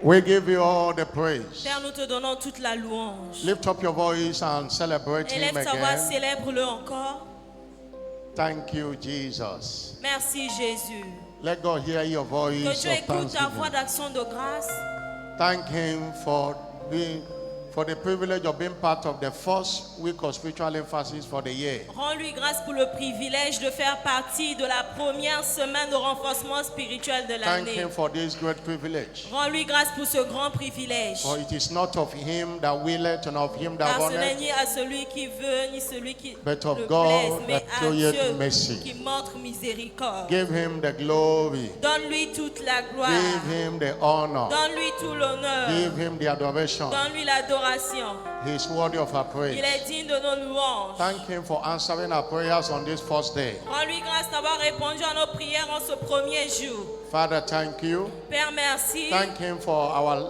We give you all the praise. Père, nous te donnons toute la louange. Lift up your voice and celebrate Him Élève ta voix, again. célèbre-le encore. Thank you, Jesus. Merci Jésus. Let God hear your Que voice Dieu of écoute ta voix thanksgiving. d'action de grâce. Thank Him for the privilege of being part of the first week of spiritual emphasis for the year. Rends-lui grâce pour le privilège de faire partie de la première semaine de renforcement spirituel de Thank l'année. Him for this great privilege. Rends-lui grâce pour ce grand privilège. For it is not of Him that willeth and of Him that Car ce n'est runneth, ni à celui qui veut, ni celui qui but of le God plaise, mais that à showeth Dieu mercy. qui montre miséricorde. Give Him the glory. Donne-lui toute la gloire. Give Him the honor. Donne-lui tout l'honneur. Give Him the adoration. Donne-lui l'adoration. He is worthy of our Il praise. est digne de nos louanges. Thank Him for answering our prayers on this first day. Rends-lui grâce d'avoir répondu à nos prières en ce premier jour. Father, thank you. Père, merci. Thank Him for our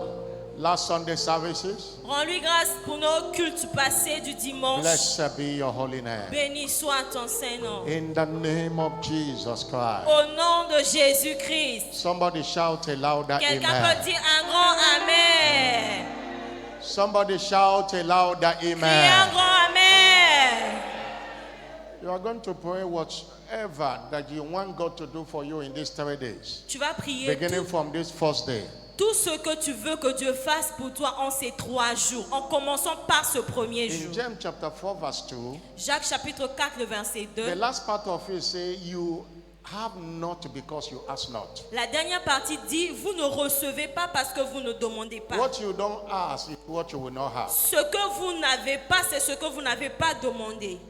last Sunday services. Rends-lui grâce pour nos cultes passés du dimanche. Blessed be your holy name. Béni soit ton Saint-Nom. In the name of Jesus Christ. Au nom de Jésus-Christ. Somebody shout a louder Quelqu'un amen. peut dire un grand Amen. Somebody shout a louder Crie un amen. grand Amen. You are going to pray whatever that you want God to do for you in these 3 days, Tu vas prier beginning from this first day. tout ce que tu veux que Dieu fasse pour toi en ces 3 jours, en commençant par ce premier In jour. James chapter 4 verse 2, Jacques chapitre 4, le verset 2. the last part of it say, you have not because you ask not. La dernière partie dit, vous ne recevez pas parce que vous ne demandez pas. What you don't ask is what you will not have. Ce que vous n'avez pas, c'est ce que vous n'avez pas demandé.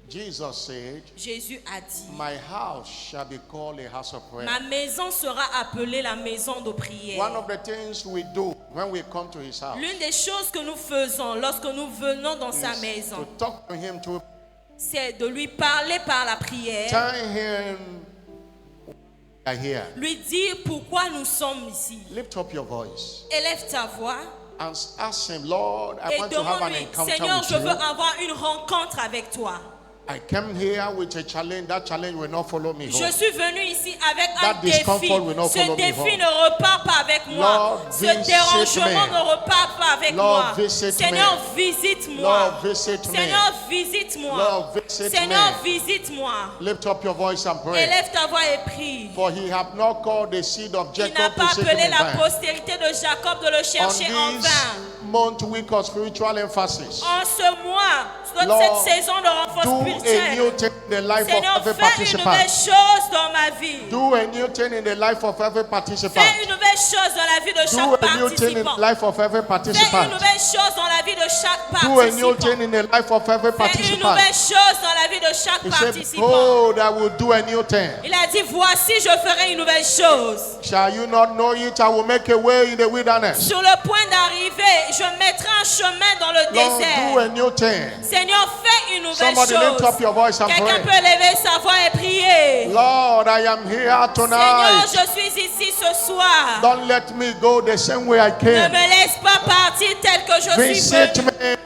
Jesus said, Jésus a dit, my house shall be called a house of prayer. ma maison sera appelée la maison de prière. One of the things we do when we come to his house L'une des choses que nous faisons lorsque nous venons dans sa is maison, to talk to him, to c'est de lui parler par la prière, tell him we are here. lui dire pourquoi nous sommes ici. Lift up your voice Élève ta voix and ask him, Lord, I et want to have an demande-lui, encounter Seigneur, with je veux you. avoir une rencontre avec toi. I came here with a challenge. That challenge will not follow me Je home. suis venu ici avec That un défi. discomfort will not Ce follow me défi home. ne repart pas avec moi. Lord, Ce visit dérangement me. ne repart pas avec Lord, moi. visit Seigneur, me. visite-moi. Lord, visit me. Seigneur, visite-moi. Lord, visit Seigneur, me. visite-moi. Lift up your voice and pray. Élève ta voix et prie. For he have not called the seed of Il n'a Jacob pas to seek appelé him in la vain. postérité de Jacob de le chercher en On vain. this month, week of spiritual emphasis, En ce mois, dans Lord, cette saison de do renfort a spirituel, new thing in the life Seigneur, of every fais une nouvelle participant. chose dans ma vie. Do a new thing in the life of every participant. Fais une nouvelle chose dans la vie de Do chaque a new thing in participant. the life of every Fais une participant. nouvelle chose dans la vie de chaque Do a new participant. thing in the life of every Fais une participant. nouvelle chose dans la vie de chaque He said, participant. behold, I will do a new thing. Il a dit, voici, je ferai une nouvelle chose. Shall you not know it? I will make a way in the wilderness. Sur le point d'arriver, je mettrai un chemin dans le Lord, do désert. a new thing. Seigneur, fais une nouvelle Somebody lift chose. up your voice and Quelqu'un pray. peut lever sa voix et prier. Lord, I am here Seigneur, tonight. je suis ici ce soir. Don't let me go the same way I Ne came. me laisse pas partir tel que je suis Visit venu. me.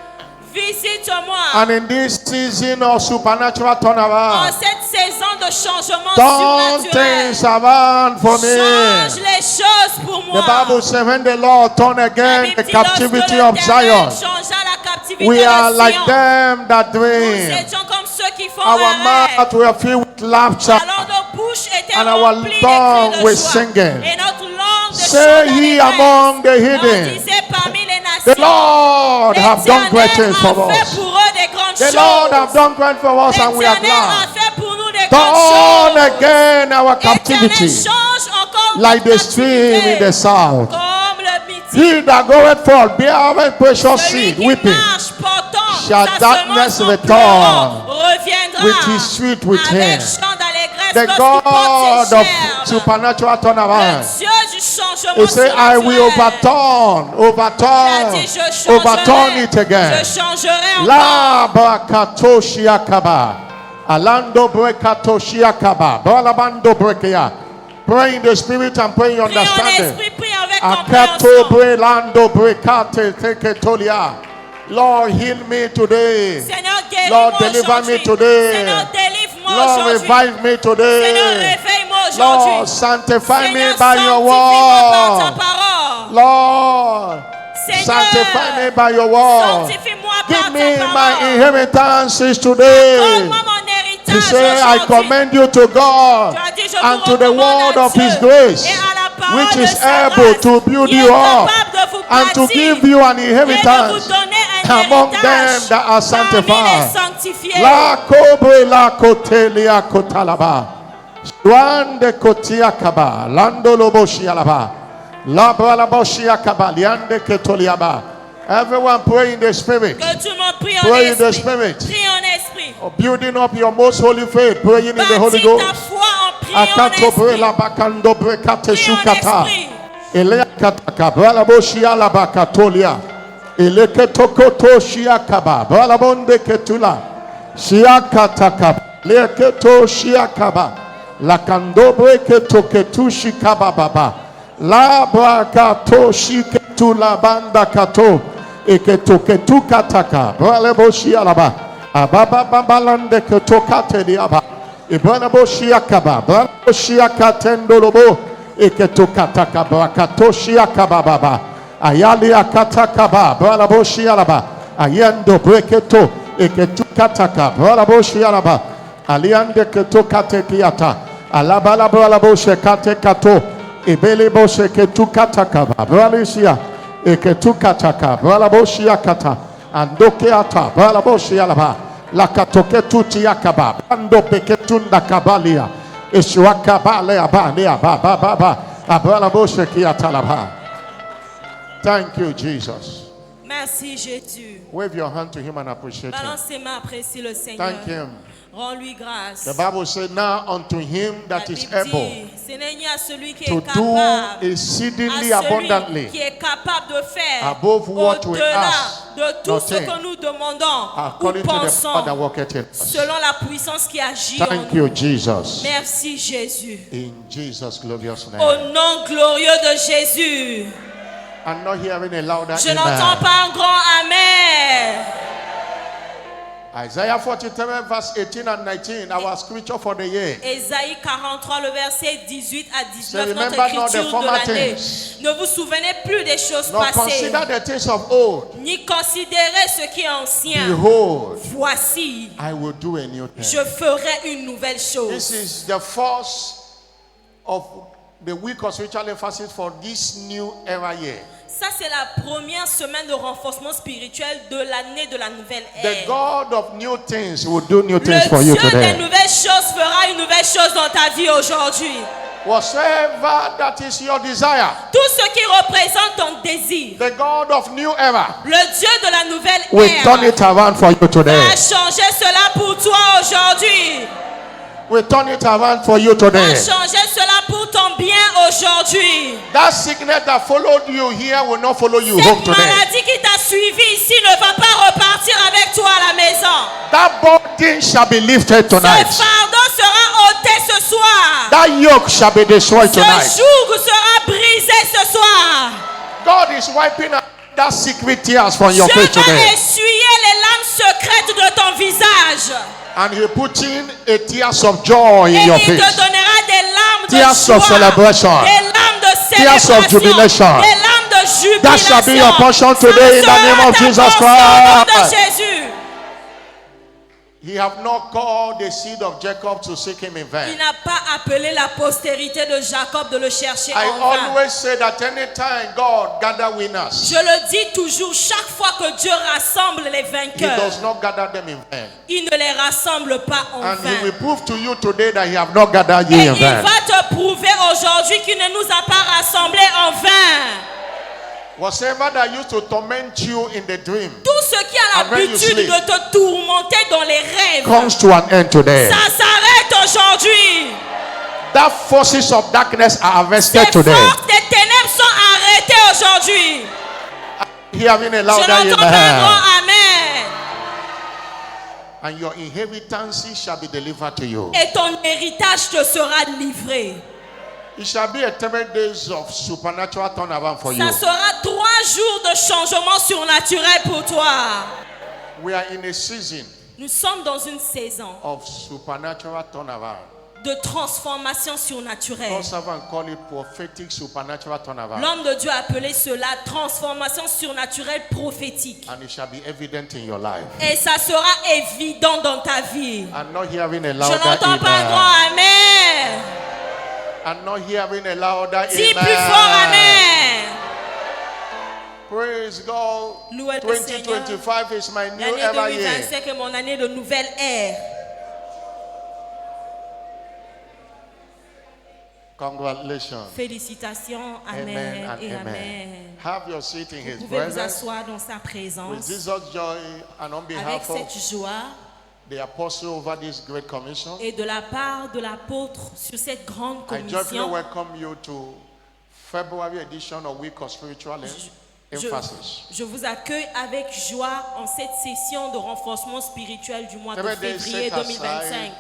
Visite-moi. And in this season of supernatural En turnaround, cette saison de changement turn surnaturel, things around for change me. les choses pour moi. The Bible says when the Lord turn La again Bible the dit, lorsque captivity l'Éternel of Zion, changea la captivité we are de like Sion. them that Nous dream. étions comme ceux qui font Our un rêve. mouths were filled with laughter. Alors nos bouches étaient And our remplies de tongue cris de was joie. singing. Et notre langue de Say chant ye d'allégresse. among the On hidden, disait parmi les nations, the Lord have done great things for l'Éternel a fait us. pour eux des grandes The choses. Lord have done great for us and we are L'Éternel a glad. fait pour nous des Turn grandes choses. again our L'Éternel captivity change encore like notre the stream in captivité. the south. Comme le midi. He that goeth forth beareth precious Celui seed, qui weeping, marche portant shall sa darkness semence en return pleurant reviendra with his sweet with avec him. chant d'allégresse The lorsqu'il porte God ses of gerbes. supernatural Le turnaround. Dieu du changement He said, I will surnaturel. overturn, overturn, Il a dit, je overturn changerai, it again. je changerai encore. La bakatoshiakaba. Alando brekatoshiakaba. Balabando brekia. Pray in the spirit and pray in Prie en understanding. esprit, prie avec Akato compréhension. brelando brekate teketolia. Lord, heal me today. Seigneur, guéris-moi Lord, deliver me aujourd'hui. today. Seigneur, délivre-moi Lord, aujourd'hui. revive me Seigneur, today. réveille-moi Lord, aujourd'hui. sanctify me Seigneur, by your sanctifie-moi par ta word. parole. Lord, Seigneur, sanctify me by your word. sanctifie-moi Give par me ta my parole. inheritances today. Donne-moi mon héritage He said, I aujourd'hui. commend you to God Tu as dit, je and vous to the recommande word à of Dieu His grace, et à la parole which de is sa able grâce, to build qui est you up capable de vous and to bâtir give you an et de vous inheritance donner un among them héritage that are parmi les sanctified. sanctifiés. La kobre la kotelia kotalaba. Juande kotia kaba. Lando loboshi alaba. La bralaboshi akaba. Liande ketoliaba. Everyone pray in the spirit. Que tout le monde prie en Pray in the esprit. spirit. Prie en esprit. Building up your most holy faith. Praying in the Holy Bâtis ta Ghost. foi en priant en Akatobre esprit. la bakando brekate Prie en shukata. esprit. Elea kataka. Bralaboshi alaba katolia. Eleketo shiakaba. Bralabonde ketula. Shiakataka. Leketo shiakaba. La kandobre keto ketu shikaba baba. La brakato shiketu la banda kato. Eketo ketu kataka. Braleboshi alaba. Ababa babalande keto kateli aba. Ibranaboshi akaba. Bralaboshi akatendolobo. Eketo kataka. Brakato shiakaba baba. Ayali akatakaba, bralaboshi alaba. Ayendo breketo, eketu kataka, bralaboshi alaba. Aliande keto katekiata. Alabala bralaboshe katekato. Ebele boshe ketu kataka, bralisia. Eketu kataka, bralaboshi akata. Andoke ata, bralaboshi alaba. Lakatoketu tiakaba, brando beketunda kabalia. Eshuakabale abale ababa baba. Abralaboshe kiatalaba. Thank you, Jesus. Merci Jésus. Wave your hand to him and appreciate him. Balance tes mains, apprécie le Seigneur. Thank him. Rends-lui grâce. The Bible says, now unto him La that is Bible able dit, Seigneur, à celui qui to est do capable, exceedingly à celui abundantly qui est capable de faire above what we au-delà ask, de tout not ce think, que nous demandons ou according to the power that pensons, worketh in us. selon la puissance qui agit en Thank nous. you, Jesus. Merci Jésus. In Jesus' glorious name. Au nom glorieux de Jésus. I'm not hearing a louder Je n'entends amen. pas un grand Amen. Isaiah 43 verse 18 and 19, our scripture for the year. Ésaïe 43, le verset 18 à 19, Say, notre remember not the écriture de former l'année. things. Ne vous souvenez plus des choses Nor passées, consider the things of old. ni considérez ce qui est ancien. Behold, Voici, I will do a new thing. je ferai une nouvelle This chose. is the first of the week of spiritual emphasis for this new era year. Ça, c'est la première semaine de renforcement spirituel de l'année de la nouvelle The ère. God of new things will do new Le things for you Dieu des today. nouvelles choses fera une nouvelle chose dans ta vie aujourd'hui. Whatsoever that is your desire, Tout ce qui représente ton désir, the God of new era le Dieu de la nouvelle will turn ère, it around for you today. va changer cela pour toi aujourd'hui. Will turn it around for you Va today. changer cela pour ton bien aujourd'hui. That sickness that followed you here will not follow you home Cette today. maladie qui t'a suivi ici ne va pas repartir avec toi à la maison. That burden shall be lifted Ce tonight. fardeau sera ôté ce soir. That yoke shall be destroyed Ce tonight. joug sera brisé ce soir. God is wiping out that secret tears from your Dieu face va today. essuyer les larmes secrètes de ton visage. And He putting a tears of joy Et in your il te face. donnera des larmes de Tears joie, of celebration. des larmes de Tears of célébration, jubilation. des larmes de jubilation. That shall be your portion today in the name of Jesus Au nom de Christ. Jésus. He have not called the seed of Jacob to seek Him in Il vain. n'a pas appelé la postérité de Jacob de le chercher I en vain. always say that anytime God gather winners, Je le dis toujours, chaque fois que Dieu rassemble les He vainqueurs, does not gather them in vain. il ne les rassemble pas en And He will vain. prove to you today that He have not gathered Et you in il vain. va te prouver aujourd'hui qu'il ne nous a pas rassemblés en vain. Whatever that used to torment you in the dream Tout ce qui a And when you l'habitude sleep, de te tourmenter dans les rêves, comes to an end today. ça s'arrête aujourd'hui. That forces of darkness are Les arrested today. forces des ténèbres sont arrêtées aujourd'hui. Hearing a Je louder n'entends pas un amen. grand amen. And your inheritances shall be delivered to you. Et ton héritage te sera livré. It shall be a 3 days of supernatural turnaround for you. Ça sera 3 jours de changement surnaturel pour toi. We are in a season Nous sommes dans une saison of supernatural turnaround. de transformation surnaturelle. God servant call it prophetic supernatural turnaround. L'homme de Dieu a appelé cela transformation surnaturelle prophétique. And it shall be evident in your life. Et ça sera évident dans ta vie. I'm not hearing a Je louder n'entends pas un amen. grand amen. I'm not hearing a louder Dis amen. plus fort amen. Praise God. Louez le Seigneur. 2025 is my new L'année ever year. 2025 est mon année de nouvelle ère. Congratulations. Félicitations, amen, Amen and et amen. amen. Have your seat in His Vous pouvez vous presence. asseoir dans sa With présence. Jesus' joy and on Avec behalf of cette joie the apostle over this great commission, et de la part de l'apôtre sur cette grande I joyfully commission, welcome you to February edition of Week of Spiritual Emphasis. je vous accueille avec joie en cette session de renforcement spirituel du mois de 7 days février set 2025. aside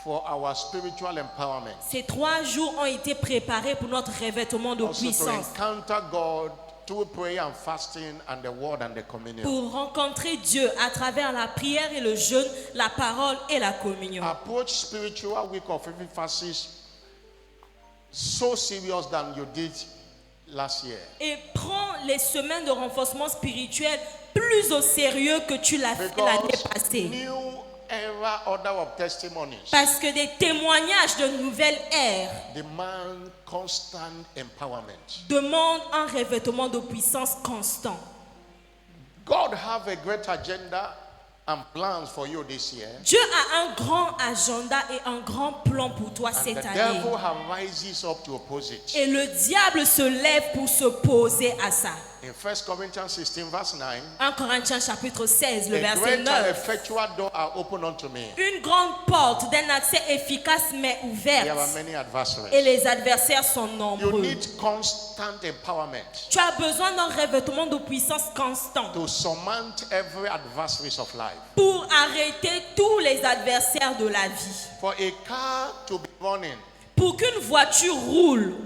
for our spiritual empowerment. Ces 3 jours ont été préparés pour notre revêtement de Also to puissance, encounter God through prayer and fasting and the word and the communion. pour rencontrer Dieu à travers la prière et le jeûne, la parole et la communion. Approach spiritual week of emphasis so serious than you did last year. Et prends les semaines de renforcement spirituel plus au sérieux que tu l'as fait l'année Because passée. new era order of testimonies Parce que des témoignages de nouvelle ère demand constant empowerment. demandent un revêtement de puissance constant. God have a great agenda and plans for you this year. Dieu a un grand agenda et un grand plan pour toi And cette the année. devil have rises up to oppose it. Et le diable se lève pour s'opposer à ça. In 1 Corinthians 16 verse 9, 1 Corinthiens chapitre 16, le a verset great and 9. effectual door are open unto me. Une grande porte d'un accès efficace mais There are ouverte. many Et adversaries. les adversaires sont You nombreux. need constant empowerment Tu as besoin d'un revêtement de puissance constant to surmount every adversaries of life. pour arrêter tous les adversaires de la vie. For a car to be running, Pour qu'une voiture roule,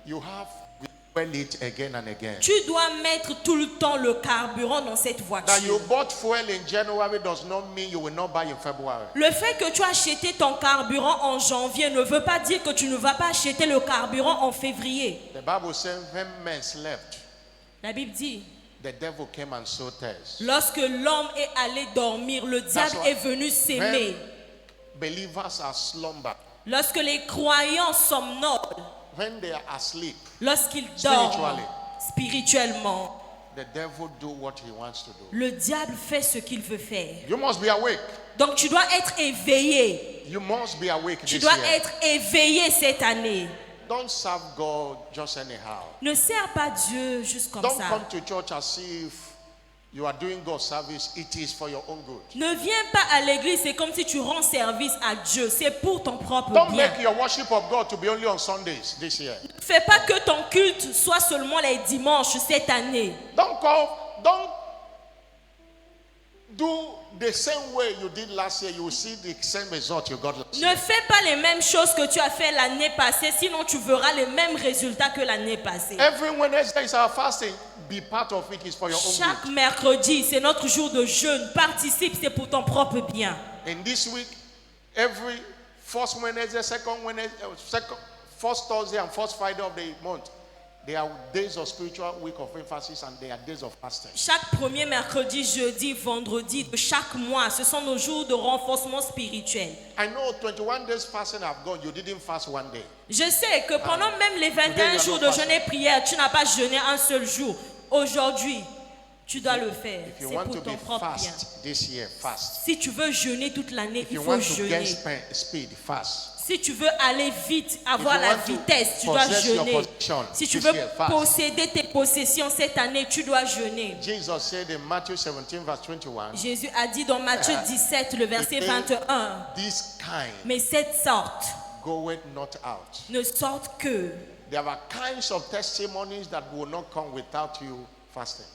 you have to fuel it again and again. tu dois mettre tout le temps le carburant dans cette That you voiture. bought fuel in January does not mean you will not buy in February. Le fait que tu as acheté ton carburant en janvier ne veut pas dire que tu ne vas pas acheter le carburant en février. The Bible says when men slept, La Bible dit, the devil came and sowed tares. lorsque l'homme est allé dormir, le diable why- est venu s'aimer. Believers are slumber. Lorsque les croyants somnolent, When they are asleep, lorsqu'ils dorment Spiritually. spirituellement, the devil do what he wants to do. le diable fait ce qu'il veut faire. You must be awake. Donc tu dois être éveillé. You must be awake Tu this dois year. être éveillé cette année. Don't serve God just anyhow. Ne sers pas Dieu juste comme Don't ça. come to church as if you are doing God's service. It is for your own good. Ne viens pas à l'église, c'est comme si tu rends service à Dieu. C'est pour ton propre Don't bien. make your worship of God to be only on Sundays this year. Ne fais pas que ton culte soit seulement les dimanches cette année. Don't do the same way you did last year. You will see the same result you got last Ne year. fais pas les mêmes choses que tu as fait l'année passée, sinon tu verras les mêmes résultats que l'année passée. Every Wednesday is our fasting. Be part of it. Is for your own Chaque good. mercredi, c'est notre jour de jeûne. Participe, c'est pour ton propre bien. In this week, every first Wednesday, first Thursday, and first Friday of the month, they are days of spiritual week of emphasis, and they are days of fasting. Chaque premier mercredi, jeudi, vendredi de chaque mois, ce sont nos jours de renforcement spirituel. I know 21 days fasting have gone. You didn't fast one day. Je sais que pendant même les Today 21 you are jours not de jeûne et prière, tu n'as pas jeûné un seul jour. Aujourd'hui, tu dois le faire. If you C'est want pour to ton be propre bien. fast this year, fast. Si tu veux jeûner toute l'année, If il you faut want to gain jeûner. speed, fast. Si tu veux aller vite, avoir If you la want to vitesse, tu dois possess your jeûner. possession Si tu this veux year, fast. posséder tes possessions cette année, tu dois jeûner. Jesus said in Matthew 17, verse 21, Jésus a dit dans Matthieu 17, le verset He said, 21, this kind mais cette sorte goeth not out. ne sortent que. There are kinds of testimonies that will not come without you fasting.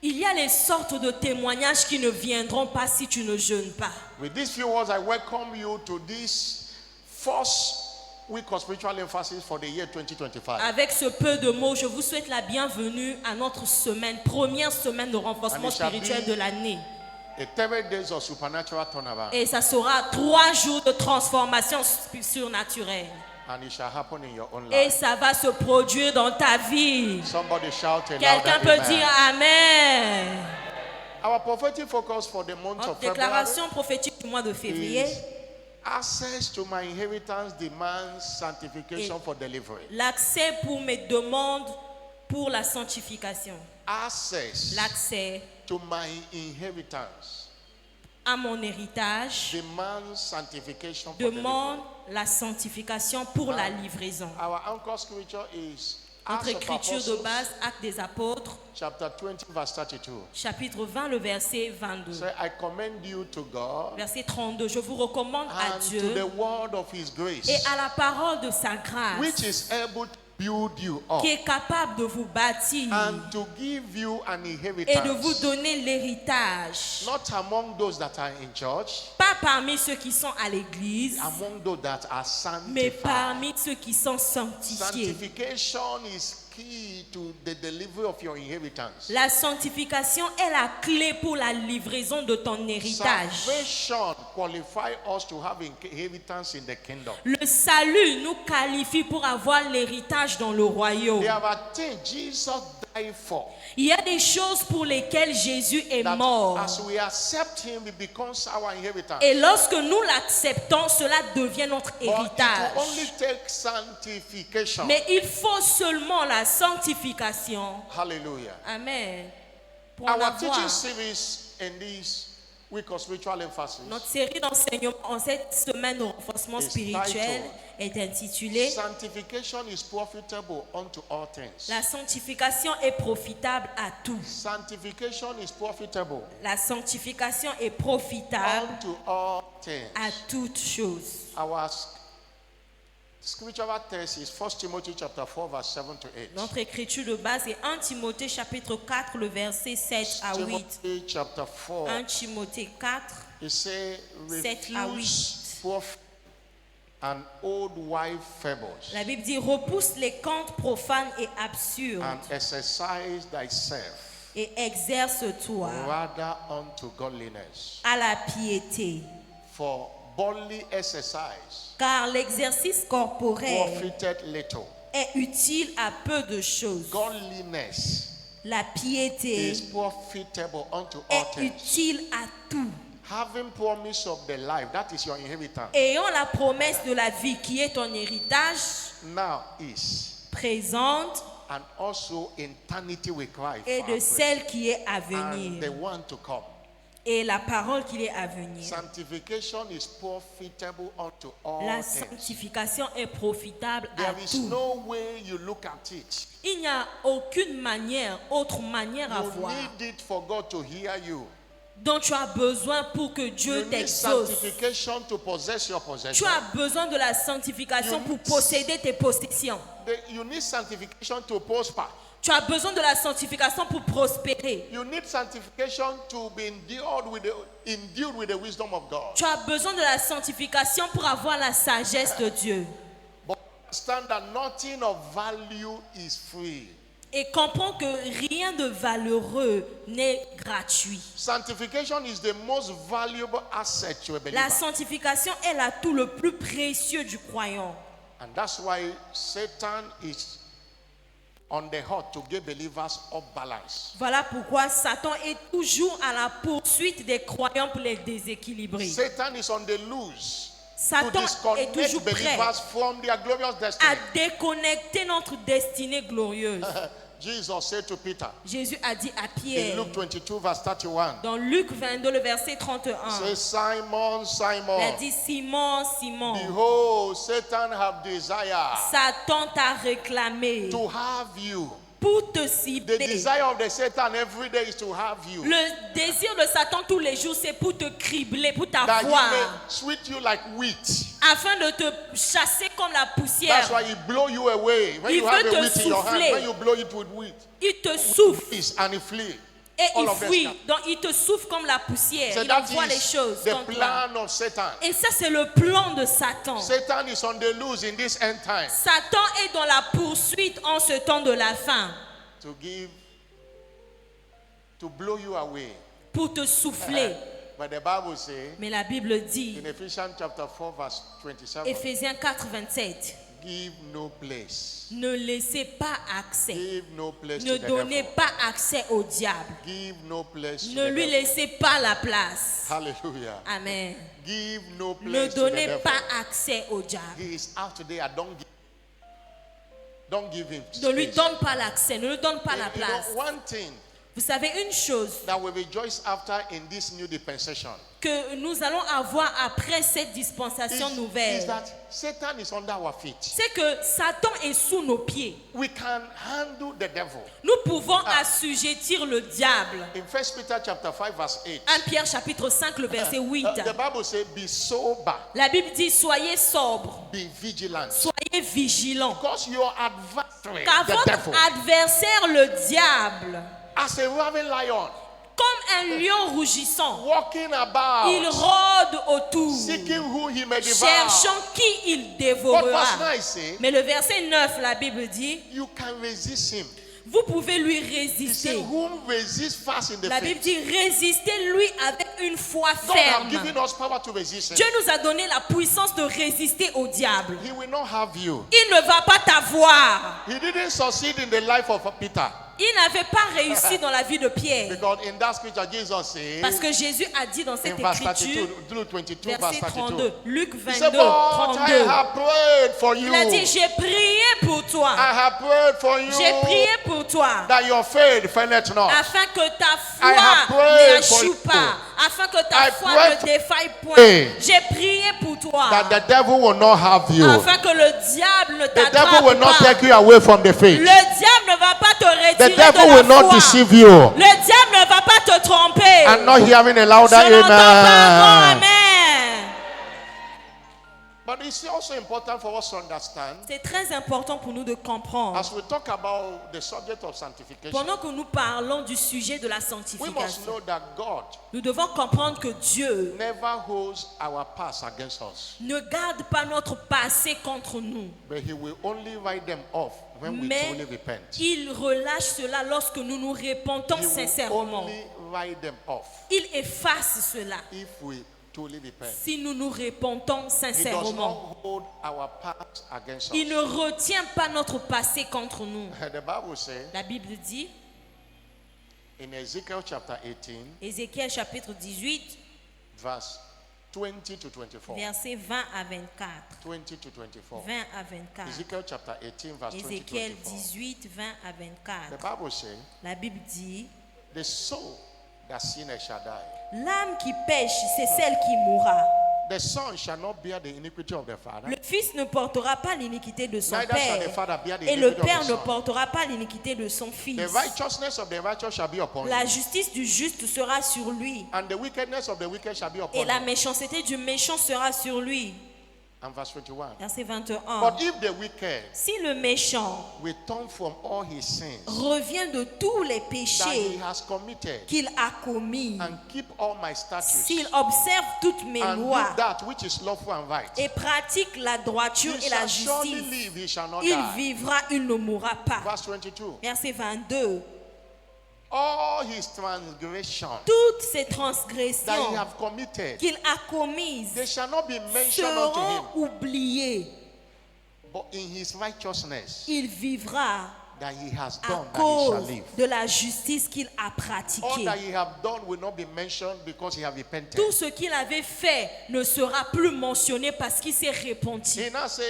Il y a les sortes de témoignages qui ne viendront pas si tu ne jeûnes pas. With these few words, I welcome you to this first week of spiritual emphasis for the year 2025. Avec ce peu de mots, je vous souhaite la bienvenue à notre semaine, première semaine de renforcement And it shall spirituel be de l'année. A 3 days of supernatural turnaround. Et ça sera 3 jours de transformation surnaturelle. And it shall happen in your own Et life. ça va se produire dans ta vie. Somebody shout a Quelqu'un louder peut amen. dire Amen. Our prophetic focus for the month Notre of February déclaration prophétique du mois de février. is access to my inheritance demands sanctification for delivery. L'accès pour mes demandes pour la sanctification. Access L'accès to my inheritance à mon héritage demands sanctification for demande delivery. la sanctification pour la livraison. Our anchor scripture is Notre Acts of écriture de Apostles, base, Actes des Apôtres, chapter 20, verse 32. chapitre 20, le verset 22. Say, I commend you to God Verset 32. Je vous recommande à and to Dieu the word of his grace, et à la parole de sa which grâce is able to build you up qui est capable de vous bâtir and to give you an et de vous inheritance, donner l'héritage. not among those that are in church, Pas parmi ceux qui sont à l'église, among those that are mais sanctified. parmi ceux qui sont sanctifiés. Sanctification is key to the delivery of your inheritance. La sanctification est la clé pour la livraison de ton héritage. Salvation qualifies us to have inheritance in the kingdom. Le salut nous qualifie pour avoir l'héritage dans le royaume. There are things Jesus died for. Il y a des choses pour lesquelles Jésus est That mort. as we accept him, it becomes our inheritance. Et lorsque nous l'acceptons, cela devient notre But it will héritage. only take sanctification. Mais il faut seulement la sanctification. Hallelujah. Amen. Pour en Our avoir. teaching series in this week of spiritual emphasis, Notre série d'enseignements en cette semaine de renforcement Is spirituel titled est intitulée Sanctification is profitable unto all things. La sanctification est profitable à tout. Sanctification is profitable La sanctification est profitable unto all things. à toutes choses. Our scriptural text is 1 Timothy chapter 4 verse 7 to 8. Notre écriture de base est 1 Timothée chapitre 4, le verset 7 à 8. Timothy chapter 4. 1 Timothée 4, It says, 7 à 8. refuse profit and old wife fables, La Bible dit repousse les contes profanes et absurdes and exercise thyself et exerce-toi rather unto godliness. à la piété. For bodily exercise Car l'exercice corporel profited little. est utile à peu de choses. Godliness La piété is profitable unto all est things. utile à tout. Having promise of the life, that is your inheritance. Ayant la promesse de la vie qui est ton héritage Now is présente and also eternity with Christ et for de our celle qui est à praise. And the venir. one to come. Et la parole qui est à venir. Sanctification is profitable unto all La things. sanctification est profitable à There is tout. no way you look at it. Il n'y a aucune manière, autre manière à You voir need it for God to hear you. dont tu as besoin pour que Dieu You need t'exauce. sanctification to possess your Tu possession. as besoin de la sanctification pour posséder tes possessions. You need sanctification to prosper. Tu as besoin de la sanctification pour prospérer. You need sanctification to be endued with the wisdom of God. Tu as besoin de la sanctification pour avoir la sagesse de Dieu. But understand that nothing of value is free. Et comprends que rien de valeureux n'est gratuit. Sanctification is the most valuable asset to a believer. La sanctification est l'atout le plus précieux du croyant. And that's why Satan is on the hunt to get believers off balance. Voilà pourquoi Satan est toujours à la poursuite des croyants pour les déséquilibrer. Satan is on the loose to Satan est disconnect toujours prêt believers from their glorious destiny. à déconnecter notre destinée glorieuse. Jesus said to Peter Jésus a dit à in Pierre, Luke 22 verse 31, dans Luc 22, le verset 31, say, Simon, il a Simon, dit, Simon, Simon, behold, Satan have desire Satan t'a réclamé to have you. pour te The cibler. desire of the Satan every day is to have you. Le désir de Satan tous les jours, c'est pour te cribler, pour That he t'avoir, may sweet you like wheat. afin de te chasser comme la That's poussière. why he blow you away. When Il you have veut a te wheat in your hand, souffler. when you blow it with wheat, Il te souffle peace and it flee. et All il of them fuit. scattered. Donc il te souffle comme la poussière. So Il that envoie les is choses the contre toi. plan of Satan. Et ça, c'est le plan de Satan. Satan is on the loose in this end time Satan est dans la poursuite en ce temps de la fin to blow you away pour te souffler But the Bible says Mais la Bible dit, in Ephesians chapter 4 verse 27, Éphésiens 4, 27, give no place. ne laissez pas accès, Give no place ne to the donnez devil. pas accès au diable, Give no place to ne the lui devil. laissez pas la place. Hallelujah. Amen. Give no Ne place to the donnez devil. pas accès au diable. He is out today. Don't give him Ne lui space. donne pas l'accès, ne lui donne pas la You know, place. one thing Vous savez une chose that we rejoice after in this new dispensation que nous allons avoir après cette dispensation is nouvelle, that Satan is under our feet. c'est que Satan est sous nos pieds. We can handle the devil. Nous pouvons assujettir le diable. In 1 Peter chapter 5 verse 8, 1 Pierre chapitre 5, le verset 8. the Bible says, be sober, La Bible dit, soyez sobres, be vigilant. soyez vigilants. Because your adversary, Car the votre devil, adversaire, le diable, as a roaring lion, comme un lion rougissant, walking about, il rôde autour, seeking who he may devour. cherchant qui il What dévorera. verse 9 say? Mais le verset 9, la Bible dit, You can resist him. vous pouvez lui He said, résister. whom resist fast in the La Bible faith. dit, résistez-lui avec une foi God has ferme. given us power to resist him. Dieu nous a donné la puissance de résister au diable. He will not have you. Il ne va pas t'avoir. He didn't succeed in the life of Peter. Il n'avait pas réussi dans la vie de Pierre. Because in that scripture, Jesus Parce said, que Jésus a dit dans in cette verse écriture, 32, Luke 22, verse verset 32, 32, Luc he 22, said, but I 32. have prayed for you. Il a dit, j'ai prié pour toi. I have prayed for you J'ai prié pour toi. that your faith faileth not. Afin que ta I have foi prayed for n'échoue you. pas. Afin que ta I foi prayed ne défaille point. Hey. J'ai prié pour toi. That the devil will not have you. Afin que le diable ne The devil will t'attrape not pas. take you away from the faith. Le diable ne va pas te The retirer devil de will la not foi. deceive you. Le diable ne va pas te tromper. I'm not hearing a louder Je n'entends pas un grand amen. amen. But it's also important for us to understand, C'est très important pour nous de comprendre. as we talk about the subject of sanctification, Pendant que nous parlons du sujet de la we must sanctification, know that God nous devons comprendre que Dieu never holds our past against us, ne garde pas notre passé contre nous, but He will only write them off when we mais truly repent. il relâche cela lorsque nous nous repentons He will sincèrement. only write them off Il efface cela if we truly repent. si nous nous repentons He does sincèrement. not hold our past against Il us. ne retient pas notre passé contre nous. The Bible says La Bible dit, in Ezekiel chapter 18, Ézéchiel chapitre 18, verse 20 to 24. versets 20 à 24. 20 to 24. 20 à 24. Ezekiel chapter 18, verse 20 to Ézéchiel 24. 18, 20 à The 24. Bible says, La Bible dit, the soul that sinneth shall die. l'âme qui pêche, c'est celle qui mourra. The son shall not bear the iniquity of the father, Le fils ne portera pas l'iniquité de son neither shall the père, father bear the et le iniquity père of ne the son. portera pas l'iniquité de son fils. The righteousness of the righteous shall be upon La you, justice du juste sera sur lui, and the wickedness of the wicked shall be et upon la you. méchanceté du méchant sera sur lui. And verse 21. Verset 21. But if the wicked Si le méchant return from all his sins revient de tous les that he péchés has committed, qu'il a commis, and keep all my statutes, s'il observe toutes mes and do lois that which is lawful and right, et pratique la droiture he et la shall surely justice, live, he shall not il die. vivra, il ne mourra pas. Verse 22. Verset 22. All his transgressions Toutes ces that he transgressions have committed, qu'il a commises they shall not be mentioned unto him, seront oubliées. but in his righteousness Il vivra that he has à done, that he shall cause live. de la justice qu'il a All pratiquée. that he have done will not be mentioned because he have repented. Tout ce qu'il avait fait ne sera plus mentionné parce qu'il s'est repenti. He now say,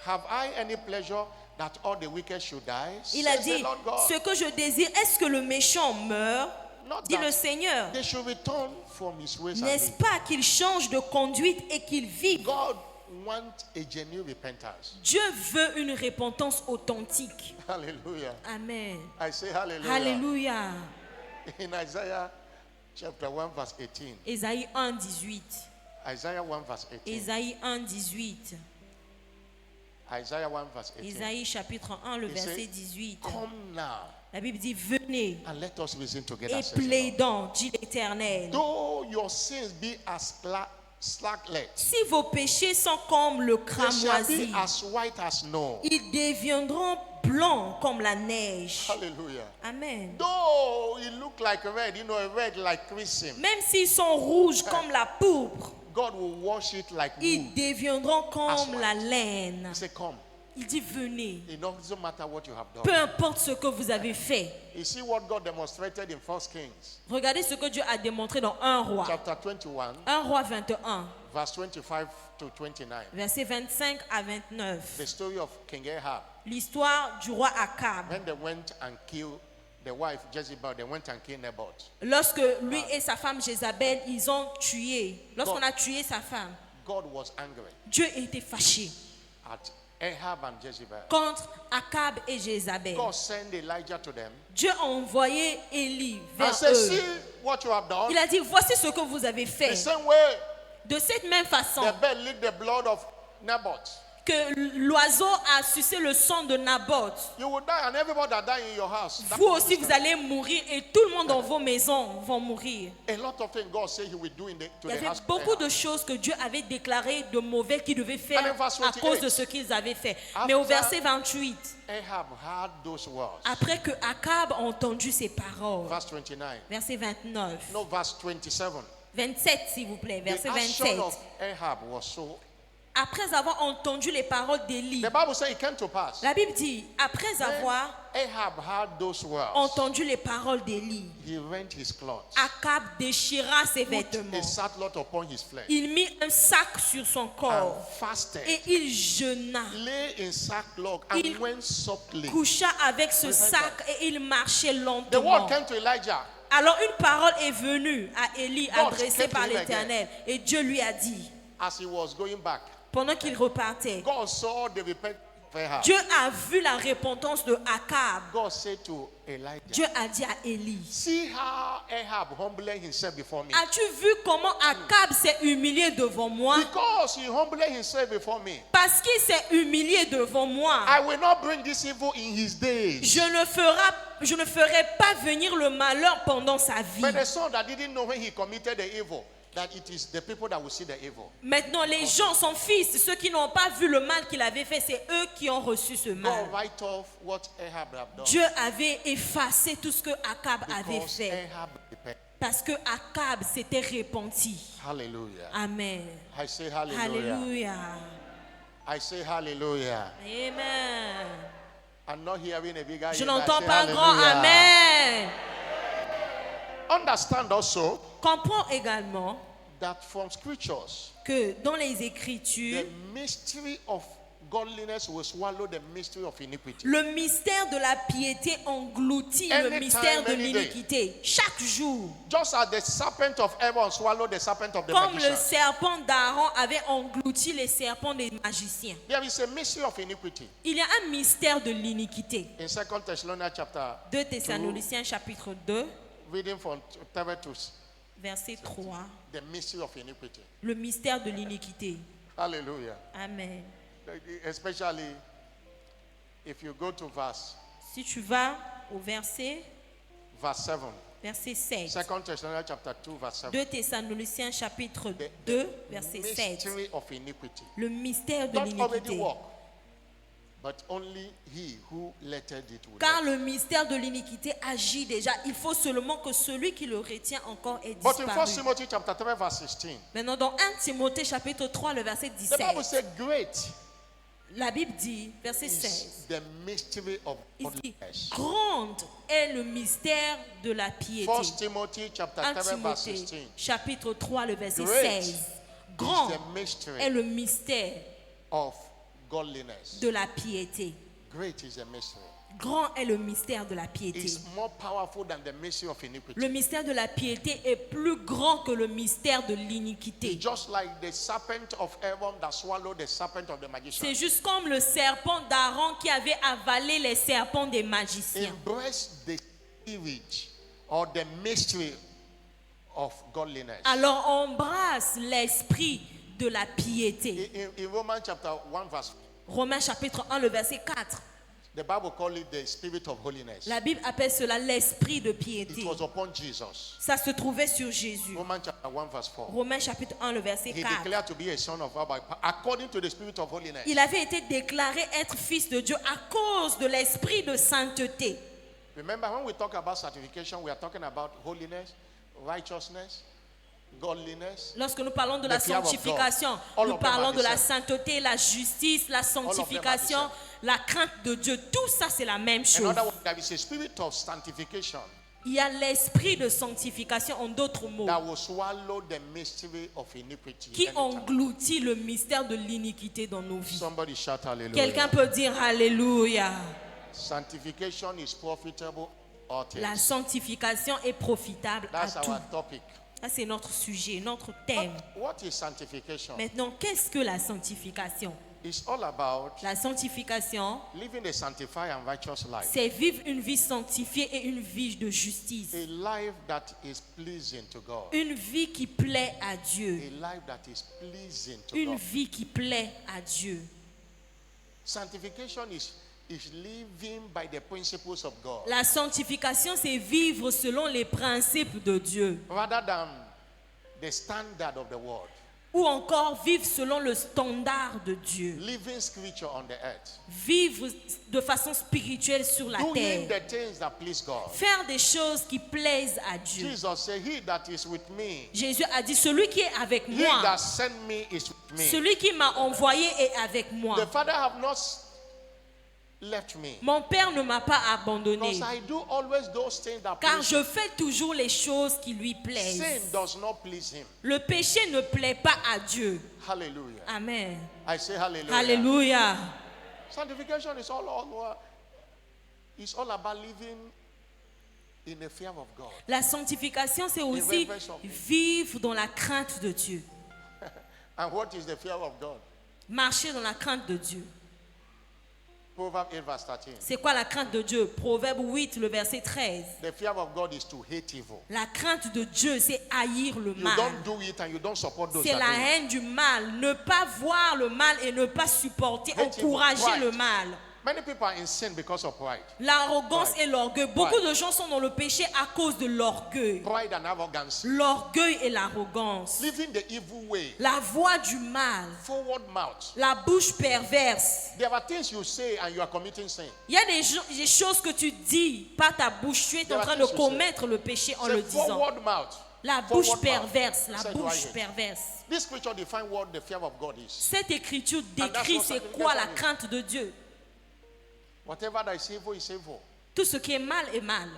have I any pleasure that all the wicked should die? Il a Says the dit, Lord God. ce que je désire, est-ce que le méchant meurt? Not Dit that le Seigneur. they should return from his ways and N'est-ce live. pas qu'il change de conduite et qu'il vive? God wants a genuine repentance. Dieu veut une repentance authentique. Hallelujah. Amen. I say hallelujah. Alléluia. In Isaiah chapter 1 verse 18. Ésaïe 1, 18. Isaiah 1 verse 18. Ésaïe 1, 18. Isaiah 1 verse 18. Ésaïe chapitre 1, le He verset said, 18. Come now La Bible dit, venez and let us reason together. et says the Lord. plaidons, dit l'Éternel. Though your sins be as slacklet, Si vos péchés sont comme le they shall be cramoisi, as white as snow. ils deviendront blanc comme la neige. Hallelujah. Amen. Though it look like red, red like crimson, Même s'ils sont rouges comme la pourpre, God will wash it like wool. ils deviendront As comme white. la laine. He said, come. Il dit venez. It doesn't matter what you have done. Peu importe ce que vous avez fait. You see what God demonstrated in 1 Kings, Regardez ce que Dieu a démontré dans 1 roi. chapter 21, 1 roi 21, verse 25 to 29. versets 25 à 29. The story of King Ahab. L'histoire du roi Akab. When they went and killed the wife Jezebel, they went and killed Naboth. Lorsque lui et sa femme Jézabel, ils ont tué. Lorsqu'on a tué sa femme, God was angry Dieu était fâché at Ahab and Jezebel. contre Akab et Jézabel. God sent Elijah to them Dieu a envoyé Élie and vers said, see eux. what you have done. Il a dit, voici ce que vous avez The fait. same way De cette même façon the bird licked the blood of Naboth. que l'oiseau a sucé le sang de Naboth, You will die, and everybody that die in your house. That vous will aussi be vous allez mourir et tout le monde dans vos maisons vont mourir. a lot of things God said He will do to Il y the avait house. of beaucoup Ahab. de choses que Dieu avait déclarées de mauvais qu'ils devaient faire And in verse à 28, cause de ce qu'ils avaient fait. Mais au verset 28, Ahab heard those words. après que Akab a entendu ces paroles, Verse 29. verset 29, No, verse 27. 27 s'il vous plaît, The verset action 27. of Ahab was so. Après avoir entendu les paroles d'Élie, The Bible says it came to pass. la Bible dit, après When avoir Ahab heard those words, entendu les paroles d'Élie, he rent his clothes, Akab déchira ses put vêtements. a sackcloth upon his flesh, Il mit un sac sur son and corps fasted, et il jeûna, lay in sackcloth, and Il went softly. coucha avec ce sac et il marchait The lentement. word came to Elijah. Alors une parole est venue à Élie, God adressée came to par him l'Éternel, et Dieu lui a dit, As he was going back, pendant qu'il repartait, God saw the repentance of Ahab. Dieu a vu la repentance de Akab. God said to Elijah, Dieu a dit à Élie, see how Ahab humbled himself before me. as-tu vu comment Akab s'est humilié devant moi? Because he humbled himself before me, Parce qu'il s'est humilié devant moi, I will not bring this evil in his days. je ne ferai pas venir le malheur pendant sa vie. But the son that didn't know when he committed the evil, that it is the people that will see the evil. Maintenant, les gens, son fils, ceux qui n'ont pas vu le mal qu'il avait fait, c'est eux qui ont reçu ce mal. God write off what Ahab had done. Dieu avait effacé tout ce que Akab avait Because fait. Ahab repented. Parce que Akab s'était repenti. Hallelujah. Amen. I say hallelujah. Alléluia. I say hallelujah. Amen. I'm not hearing a bigger Je amen. I n'entends say pas un grand hallelujah. Amen. Understand also Comprends également that from scriptures, que dans les Écritures, the mystery of godliness will swallow the mystery of iniquity. le mystère de la piété engloutit le Anytime, mystère de any day. l'iniquité. Chaque jour, Just as the serpent of Aaron swallowed the serpent of the comme le magician. serpent d'Aaron avait englouti les serpents des magiciens. There is a mystery of iniquity. Il y a un mystère de l'iniquité. In 2 Thessalonians chapter 2 Thessaloniciens chapitre 2, reading from 3 to verset 3. the mystery of iniquity. Le mystère de l'iniquité. Hallelujah. Amen. Especially if you go to verse Si tu vas au verset 7. verset 7. 2 Thessalonians chapter 2 verse 7. 2 Thessaloniciens chapitre 2, verset 7. Mystery of iniquity. Le mystère de Don't already l'iniquité. walk, but only he who lettered it will. Car le mystère de l'iniquité agit déjà. Il faut seulement que celui qui le retient encore ait But in 1 disparu. Timothy chapter 3 verse 16, Maintenant, dans 1 Timothée chapitre 3, le verset the 17, Bible said, great la Bible dit, verset is 16, the mystery of il dit, godliness. grande est le mystère de la piété. 1 Timothy chapter 1 3 verse Timothée 16 chapitre 3, le verset Great 16. Grand is the est mystery le mystère of godliness. de la piété. Great is the mystery. Grand est le mystère de la piété. It's more powerful than the mystery of iniquity. Le mystère de la piété est plus grand que le mystère de l'iniquité. It's just like the serpent of Aaron that swallowed the serpent of the magician. C'est juste comme le serpent d'Aaron qui avait avalé les serpents des magiciens. Embrace the spirit or the mystery of godliness. Alors embrasse l'esprit de la piété. In Romans chapter 1 verse Romains chapitre 1, le verset 4. The Bible calls it the spirit of holiness. La Bible appelle cela l'esprit de It piété. was upon Jesus. Ça se trouvait sur Jésus. Romans chapter 1 verse 4. Romains chapitre 1, le verset He 4. declared to be a son of God according to the spirit of holiness. Il avait été déclaré être fils de Dieu à cause de l'esprit de sainteté. Remember, when we talk about sanctification, we are talking about holiness, righteousness, godliness. Lorsque nous parlons de la The fear of sanctification, God. All nous of them are parlons the de la same. sainteté, la justice, la sanctification, same. la crainte de Dieu. Tout ça, c'est la même In chose. other words, there is a spirit of sanctification Il y a l'esprit de sanctification, en d'autres mots, that will swallow the mystery of iniquity. qui anytime. engloutit le mystère de l'iniquité dans nos vies. Somebody shout hallelujah. Quelqu'un peut dire Alléluia. Sanctification is profitable all things. La sanctification est profitable à That's tout. our topic. Ça, c'est notre sujet, notre thème. What is sanctification? Maintenant, qu'est-ce que la sanctification? It's all about La sanctification, living a sanctified and righteous life. c'est vivre une vie sanctifiée et une vie de justice. A life that is pleasing to God. Une vie qui plaît à Dieu. A life that is pleasing to Une God. vie qui plaît à Dieu. Sanctification is living by the principles of God La sanctification, c'est vivre selon les principes de Dieu. rather than the standard of the world. Ou encore vivre selon le standard de Dieu. Living scripture on the earth. Vivre de façon spirituelle sur la Doing terre. the things that please God. Faire des choses qui plaisent à Dieu. Jesus said, he that is with me, Jésus a dit, celui qui est avec he moi, that sent me is with me. celui qui m'a envoyé est avec moi. The Father have not left me. Mon Père ne m'a pas abandonné, Because I do always those things that car please je him. fais toujours les choses qui lui Sin plaisent. does not please him. Le péché ne plaît pas à Dieu. Hallelujah. Amen. I say hallelujah. Alléluia. Sanctification is it's all about living in the fear of God. La sanctification, c'est aussi reverence of him. vivre dans la crainte de Dieu. And what is the fear of God? Marcher dans la crainte de Dieu. Proverbs 8 verse 13. C'est quoi la crainte de Dieu? Proverbe 8, le verset 13. The fear of God is to hate evil. La crainte de Dieu, c'est haïr le You mal. don't do it and you don't support those C'est that la do it. haine du mal. Ne pas voir le mal et ne pas supporter, Hate evil, encourager pride. le mal. Many people are in sin because of pride. L'arrogance Pride. et l'orgueil. Beaucoup Pride. de gens sont dans le péché à cause de l'orgueil. Pride and arrogance. L'orgueil et l'arrogance. Living the evil way. La voix du mal. Forward mouth. La bouche perverse. There are things you say and you are committing sin. Il y a des choses que tu dis par ta bouche. Tu es en train de commettre le péché en Say le disant. forward mouth. La bouche Forward perverse. mouth. La Say, do I bouche hate? perverse. This scripture defines what the fear of God is. Cette écriture that's décrit what c'est sanctification quoi la is. crainte de Dieu. Whatever that is evil is evil. Tout ce qui est mal est mal.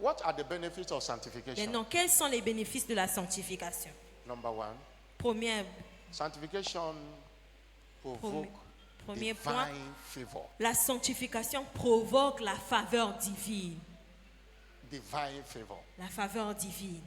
What are the benefits of sanctification? Maintenant, quels sont les bénéfices de la sanctification? Number one, Premier, sanctification provoke premier point, divine favor. la sanctification provoque la faveur divine. Divine favor. La faveur divine.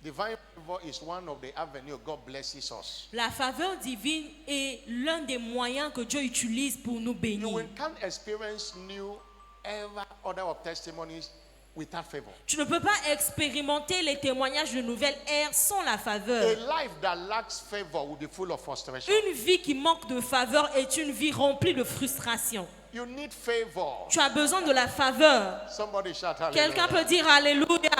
Divine favor is one of the avenues God blesses us. La faveur divine est l'un des moyens que Dieu utilise pour nous You bénir. can't experience new ever order of testimonies without favor. Tu ne peux pas expérimenter les témoignages de nouvelle ère sans la A faveur. life that lacks favor will be full of frustration. Une vie qui manque de faveur est une vie remplie de frustration. You need favor. Tu as besoin de la faveur. Somebody shout Quelqu'un hallelujah. peut dire Alléluia.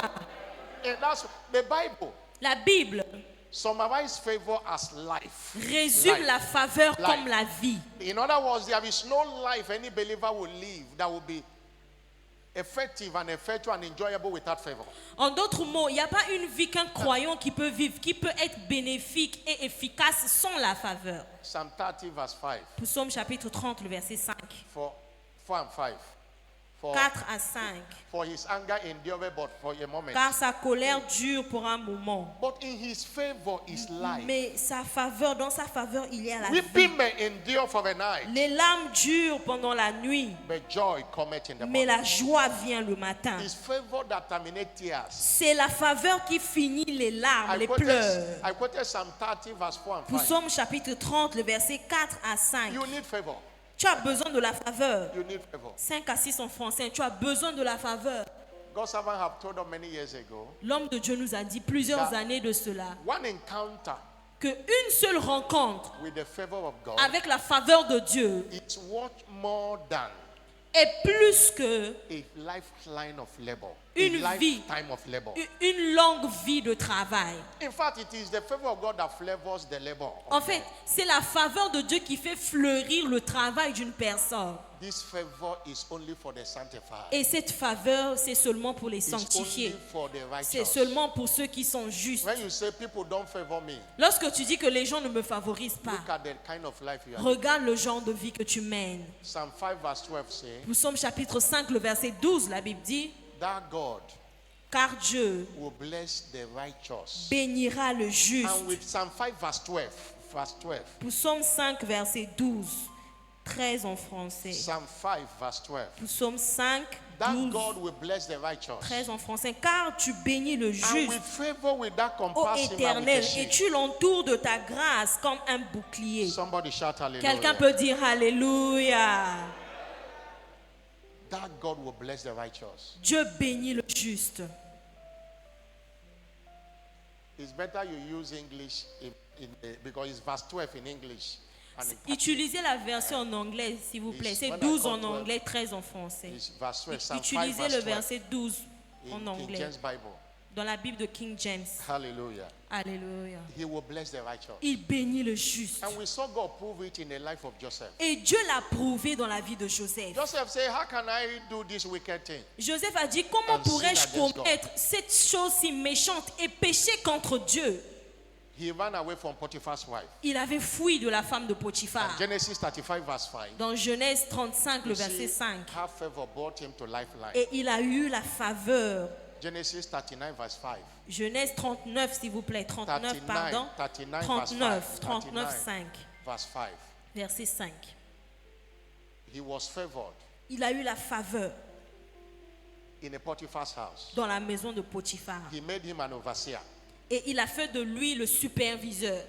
And that's the Bible. La Bible Summarize favor as life. résume Life. la faveur Life. comme la vie. In other words, there is no life any believer will live that will be effective and effectual and enjoyable without favor. En d'autres mots, il n'y a pas une vie qu'un croyant qui peut vivre, qui peut être bénéfique et efficace sans la faveur. Psalm 30 verse 5. Psaume chapitre 30, le verset 5. 4 and 5. 4 à 5. For his anger endureth but for a moment. Car sa colère dure pour un moment. But in his favor is life. Mais sa faveur, dans sa faveur, il y a la vie. Weeping may endure for a night, Les larmes durent pendant la nuit, but joy cometh in the mais morning. la joie vient le matin. His favor that terminates tears. C'est la faveur qui finit les larmes, les pleurs. I quoted Psalm 30 verse 4 and 5. Psaume chapitre 30, le verset 4 à 5. You need favor. Tu as besoin de la faveur. You need favor. 5 à 6 en français. Tu as besoin de la faveur. God's servant have told us many years ago, L'homme de Dieu nous a dit plusieurs That- années de cela. one encounter que une seule rencontre with the favor of God avec la faveur de Dieu is worth more than est plus que a lifeline of labor, Une a vie. lifetime of labor. une longue vie de travail. In fact, it is the favor of God that flavors the labor. En fait, c'est la faveur de Dieu qui fait fleurir le travail d'une personne. This favor is only for the sanctified. Et cette faveur, c'est seulement pour les It's only sanctifiés. for the C'est righteous. seulement pour ceux qui sont justes. When you say people don't favor me, Lorsque tu dis que les gens ne me favorisent pas, look at the kind of life you are. regarde le genre de vie que tu mènes. Psalm 5 verse 12 says Psaume chapitre 5, le verset 12, la Bible dit, that God car Dieu will bless the righteous. bénira le juste. And with Psalm 5 verse 12, Psaume 5, verset 12, 13 en français. Psalm 5 verse 12, Psaume 5, that 12, God will bless the righteous. 13 en français. Car tu bénis le And with juste, favor will that ô compass him with Éternel, a et shield. tu l'entoures de ta grâce comme un bouclier. Somebody shout hallelujah. Quelqu'un peut dire Alléluia. That God will bless the righteous. Dieu bénit le juste. It's better you use English because it's verse 12 in English. And in Utilisez la version en anglais, s'il vous plaît. C'est When I 12 come en to anglais, 13 en français. it's verse 12, Psalm 5 Utilisez verse le 12 verset 12 en in King anglais. James Bible. Dans la Bible de King James. Hallelujah. Alléluia. He will bless the righteous. Il bénit le juste. And we saw God prove it in the life of Joseph. Et Dieu l'a prouvé dans la vie de Joseph. Joseph said, how can I do this wicked thing? Joseph a dit, comment And sin pourrais-je against commettre cette chose si méchante et pécher contre Dieu? He ran away from Potiphar's wife. Il avait fui de la femme de Potiphar. And Genesis 35 verse 5. Dans Genèse 35, le You verset see, 5. her favor brought him to lifeline. Et il a eu la faveur. Genesis 39 verse 5. Genèse 39, s'il vous plaît. 39, 39, pardon. 39 39, verse 5. 39, 5. Verse 5. Verset 5. He was favored Il a eu la faveur in a Potiphar's house. dans la maison de Potiphar. He made him an overseer. Et il a fait de lui le superviseur.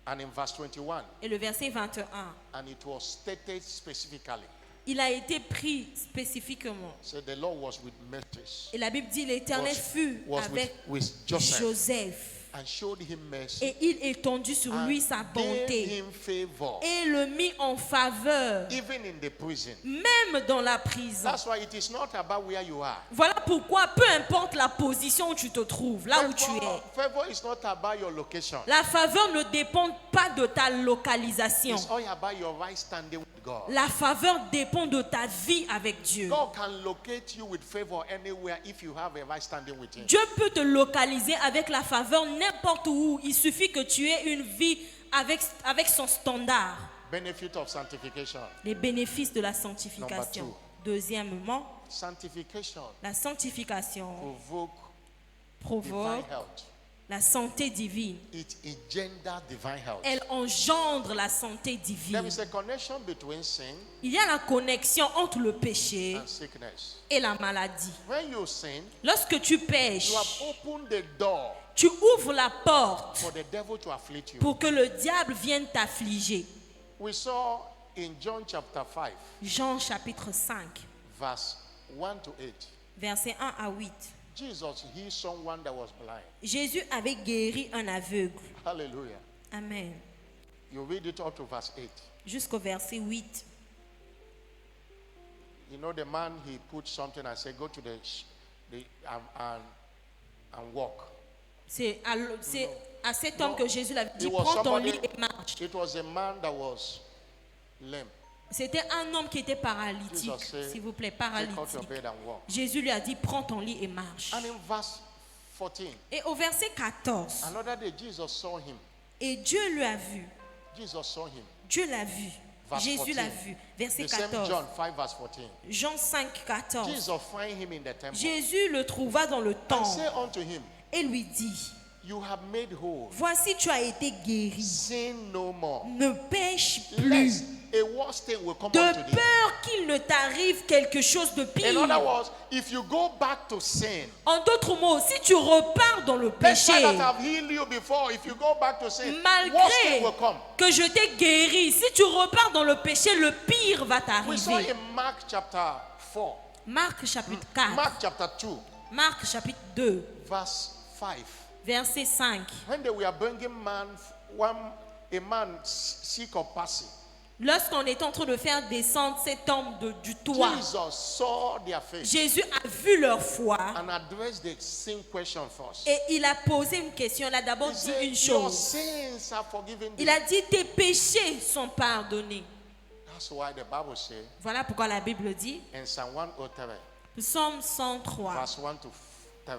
And in verse 21, Et le verset 21. and it was stated specifically, Il a été pris spécifiquement. so the Lord was with Moses, Et la Bible dit, l'Éternel fut was avec with Joseph, Joseph. and showed him mercy, Et il étendit sur lui sa and gave bonté. him favor, Et le mit en faveur. even in the prison. Même dans la prison. That's why it is not about where you are. Voilà pourquoi, peu importe la position où tu te trouves, là où tu es, Favor is not about your location. la faveur ne dépend pas de ta localisation. It's all about your right standing with God. La faveur dépend de ta vie avec Dieu. God can locate you with favor anywhere if you have a right standing with Him. Dieu peut te localiser avec la faveur n'importe où. Il suffit que tu aies une vie avec son standard. Benefit of sanctification. Les bénéfices de la sanctification. Number Deuxièmement, Sanctification la sanctification provoke divine provoque health. la santé divine. It engenders divine health. Elle engendre la santé There divine. is a connection between sin Il y a la connexion entre le péché and sickness. et la maladie. When you sin, Lorsque tu pêches, you have opened the door tu ouvres la porte for the devil to afflict you. pour que le diable vienne t'affliger. We saw in John chapter 5, Jean chapitre 5, verse 1 to 8. versets 1 à 8. Jesus healed someone that was blind. Jésus avait guéri un aveugle. Hallelujah. Amen. You read it up to verse 8. Jusqu'au verset 8. You know, the man, he put something and said, go to and walk. C'est à cet homme que Jésus l'avait dit, It was prends ton somebody- lit et marche. It was a man that was lame. C'était un homme qui était paralytique, Jesus said, s'il vous plaît, take out your paralytique. bed and walk. Jésus lui a dit, prends ton lit et marche. And in verse 14, Et au verset 14, another day Jesus saw him. et Dieu lui a vu. Jesus saw him. Dieu l'a vu. Verse Jésus 14. l'a vu. Verset The same 14. John 5 verse 14. Jean 5, 14. Jesus find him in the temple Jésus le trouva dans le and temple say unto him, et lui dit, you have made whole. voici tu as été guéri. Sin no more. Ne pêche plus. Lest a worse thing will come De unto thee. peur qu'il ne t'arrive quelque chose de In pire. other words, if you go back to sin, En d'autres mots, si tu repars dans le péché, despite that I've healed you before, if you go back to sin, worse malgré thing will come. que je t'ai guéri, si tu repars dans le péché, le pire va We saw t'arriver. in Mark chapter 4, Marc chapitre 4, Mark chapter 2, Marc chapitre 2, verse 5. verset 5. When they were bringing man a man sick of passing, Lorsqu'on est en train de faire descendre cet homme du toit, Jesus saw their faith Jésus a vu leur foi and addressed the same question first. et il a posé une question. Il a d'abord He dit said, une your chose. sins are forgiven Il thee. a dit tes péchés sont pardonnés. That's why the Bible says Voilà pourquoi la Bible dit, in Psalm 103, Psaume 103, verse 1 to 3.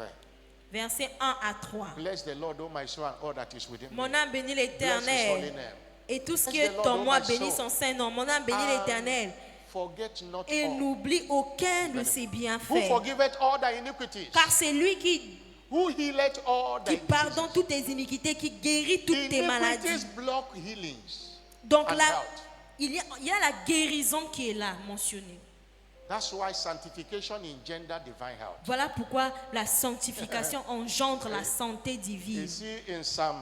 versets 1 à 3. Bless the Lord, O my soul, and all that is within me. Mon âme bénit Bless his holy l'Éternel name. et tout ce qui Bless the est Lord, en O moi my bénit soul. son saint nom. Mon âme bénit And l'Éternel forget not et all. n'oublie aucun de ses Who bienfaits. forgiveth all thy iniquities? Car c'est lui qui Who healeth all thy pardonne diseases? toutes tes iniquités, qui guérit toutes tes maladies. Iniquities block healings Donc and là, health. il y a la guérison qui est là mentionnée. That's why sanctification engender divine health. Voilà pourquoi la sanctification engendre la santé You divine. see in Psalm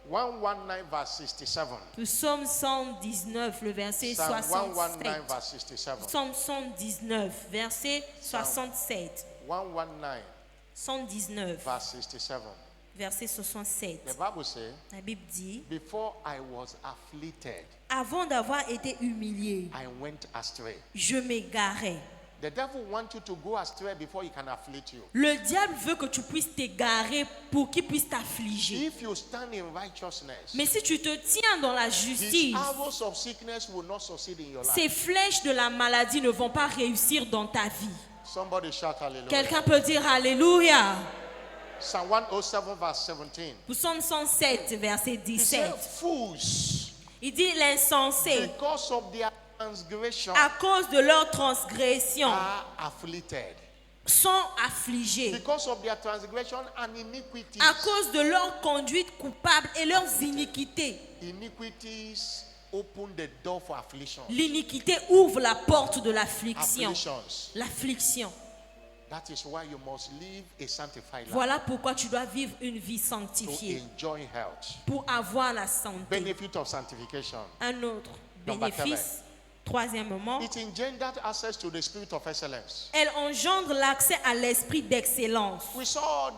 119 verse 67. Psaume 119, le verset Psalm 119 67. verse 67. Psaume 119, verset 67. 119 119, verse 67. verset 67. The Bible says, La Bible dit, before I was afflicted, avant d'avoir été humilié, I went astray. je m'égarais. The devil wants you to go astray before he can afflict you. Le diable veut que tu puisses t'égarer pour qu'il puisse t'affliger. If you stand in righteousness, Mais si tu te tiens dans la these justice, arrows of sickness will not succeed in your life. ces flèches de la maladie ne vont pas réussir dans ta vie. Somebody shout hallelujah. Quelqu'un peut dire Alléluia. Psalm 107 verse 17. Psaume 107, verset He said, 17. fools, Il dit l'insensé, because of their transgression, à cause de leur transgression, are afflicted. sont affligés. Because of their transgression and iniquities. À cause de leur conduite coupable et leurs iniquités. Iniquities open the door for affliction. L'iniquité ouvre la porte de l'affliction. Afflictions. L'affliction. That is why you must live a sanctified life Voilà pourquoi tu dois vivre une vie to sanctifiée enjoy health. pour avoir la santé. Benefit of sanctification. Un autre Number bénéfice, troisièmement, It engendered access to the spirit of excellence. elle engendre l'accès à l'esprit d'excellence. We saw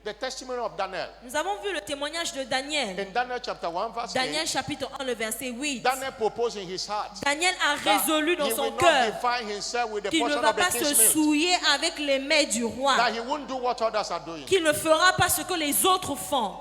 the testimony of Daniel. Nous avons vu le témoignage de Daniel. In Daniel chapter 1 verse Daniel 8, chapitre 1, le verset 8. Daniel proposed in his heart Daniel a that résolu dans he son will not cœur define himself with the qu'il ne portion va of the pas se king's meat. souiller avec les mets du roi, That he won't do what others are doing. qu'il ne fera pas ce que les autres font.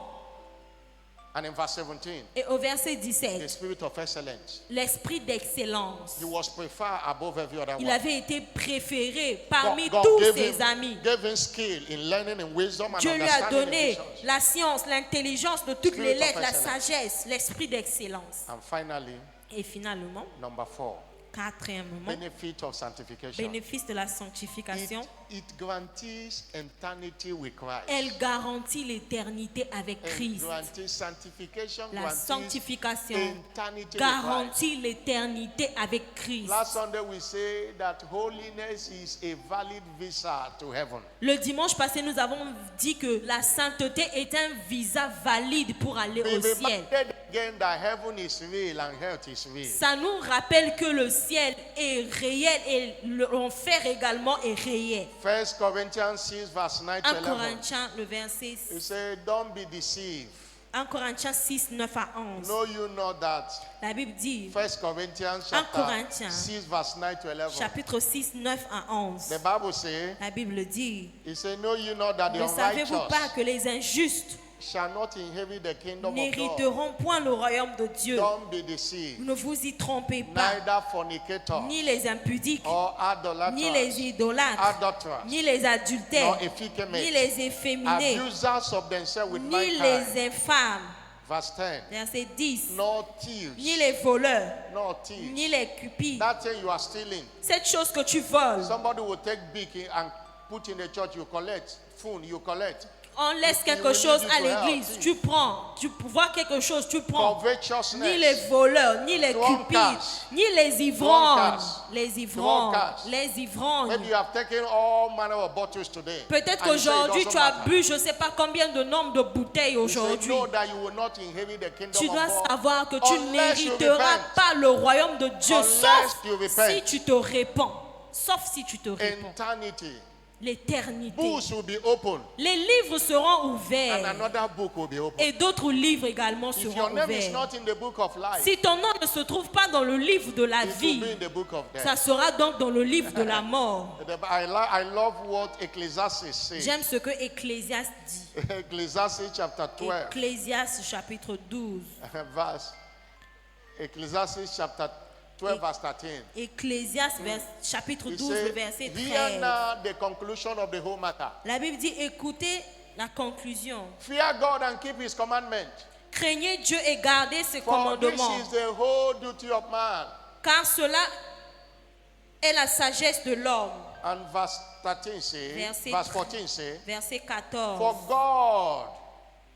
And in verse 17, Et au verset the 17, spirit of excellence. l'esprit d'excellence. He was preferred above every other Il one. avait été préféré parmi God tous gave ses amis. gave him skill in learning and wisdom and Dieu lui a understanding and donné visions. la science, l'intelligence de toutes les Spirit of lettres, la excellence. sagesse, l'esprit d'excellence. And finally, Et finalement, number 4, quatrièmement, benefit of sanctification. bénéfice de la sanctification, It guarantees eternity with Christ. elle garantit l'éternité avec And Christ. guarantees sanctification, La guarantees sanctification eternity with Christ. garantit l'éternité avec Christ. Last Sunday we say that holiness is a valid visa to heaven. Le dimanche passé, nous avons dit que la sainteté est un visa valide pour aller We au ciel. reminded again that heaven is real and health is real. Ça nous rappelle que le ciel est réel et l'enfer également est réel. 1 Corinthians 6 verse 9 to 1 11. Corinthiens, le verset He said, don't be deceived. 1 Corinthiens 6, 9 à 11. Know you not that. La Bible dit, 1 Corinthians 1 chapter Corinthiens. 6 verse 9 to 11. chapitre 6, 9 à 11. The Bible says, La Bible dit, he said, know you not that the ne savez-vous pas unrighteous que les injustes shall not inherit the kingdom of God. n'hériteront point le royaume de Dieu? Don't be deceived. Ne vous y trompez pas, Neither fornicators ni les impudiques, or ni les idolaters, idolâtres, adulterers, ni les adultères, nor ni effeminate, les efféminés, abusers of themselves with ni mankind. les infâmes. Verse 10. Verset 10. No thieves, Ni les voleurs, no thieves. ni les cupides. That thing you are stealing. Cette chose que tu voles, Somebody will take big and put in the church. You collect phone. You collect. on laisse You quelque will chose need à it to help. l'église, tu prends, tu vois quelque chose, tu prends. Covetousness. Ni les voleurs, ni les Drunkards. cupides, ni les ivrognes, Drunkards. les ivrognes, Drunkards. les ivrognes. Maybe you have taken all manner of bottles today. Peut-être and you say it qu'aujourd'hui doesn't tu as matter. bu je ne sais pas combien de nombre de bouteilles You say, aujourd'hui. know that you will not inherit the kingdom Tu of dois God savoir que tu unless you n'hériteras repent. pas le royaume de Dieu, Unless sauf you repent. si tu te répands. Sauf si tu te répands. Eternity l'éternité. Books will be open. Les livres seront And ouverts. another book will be open. Et d'autres livres également If seront your name is ouverts. not in the book of life, Si ton nom ne se trouve pas dans le livre de la it will vie, be in the book of ça death. sera donc dans le livre de la mort. I love what Ecclesiastes says. J'aime ce que Ecclésiaste dit. Ecclesiastes chapter 12, Ecclésiaste chapitre 12. verse. Ecclesiastes chapter 12, verse 13. Ecclésiaste chapitre He 12, le said, verset hear 13. now the conclusion of the whole matter. La Bible dit, écoutez la conclusion. Fear God and keep his commandment. Craignez Dieu et gardez ses For this commandements. is the whole duty of man. Car cela est la sagesse de l'homme. And verse 13 says, verse 14 says, Verset 14. for God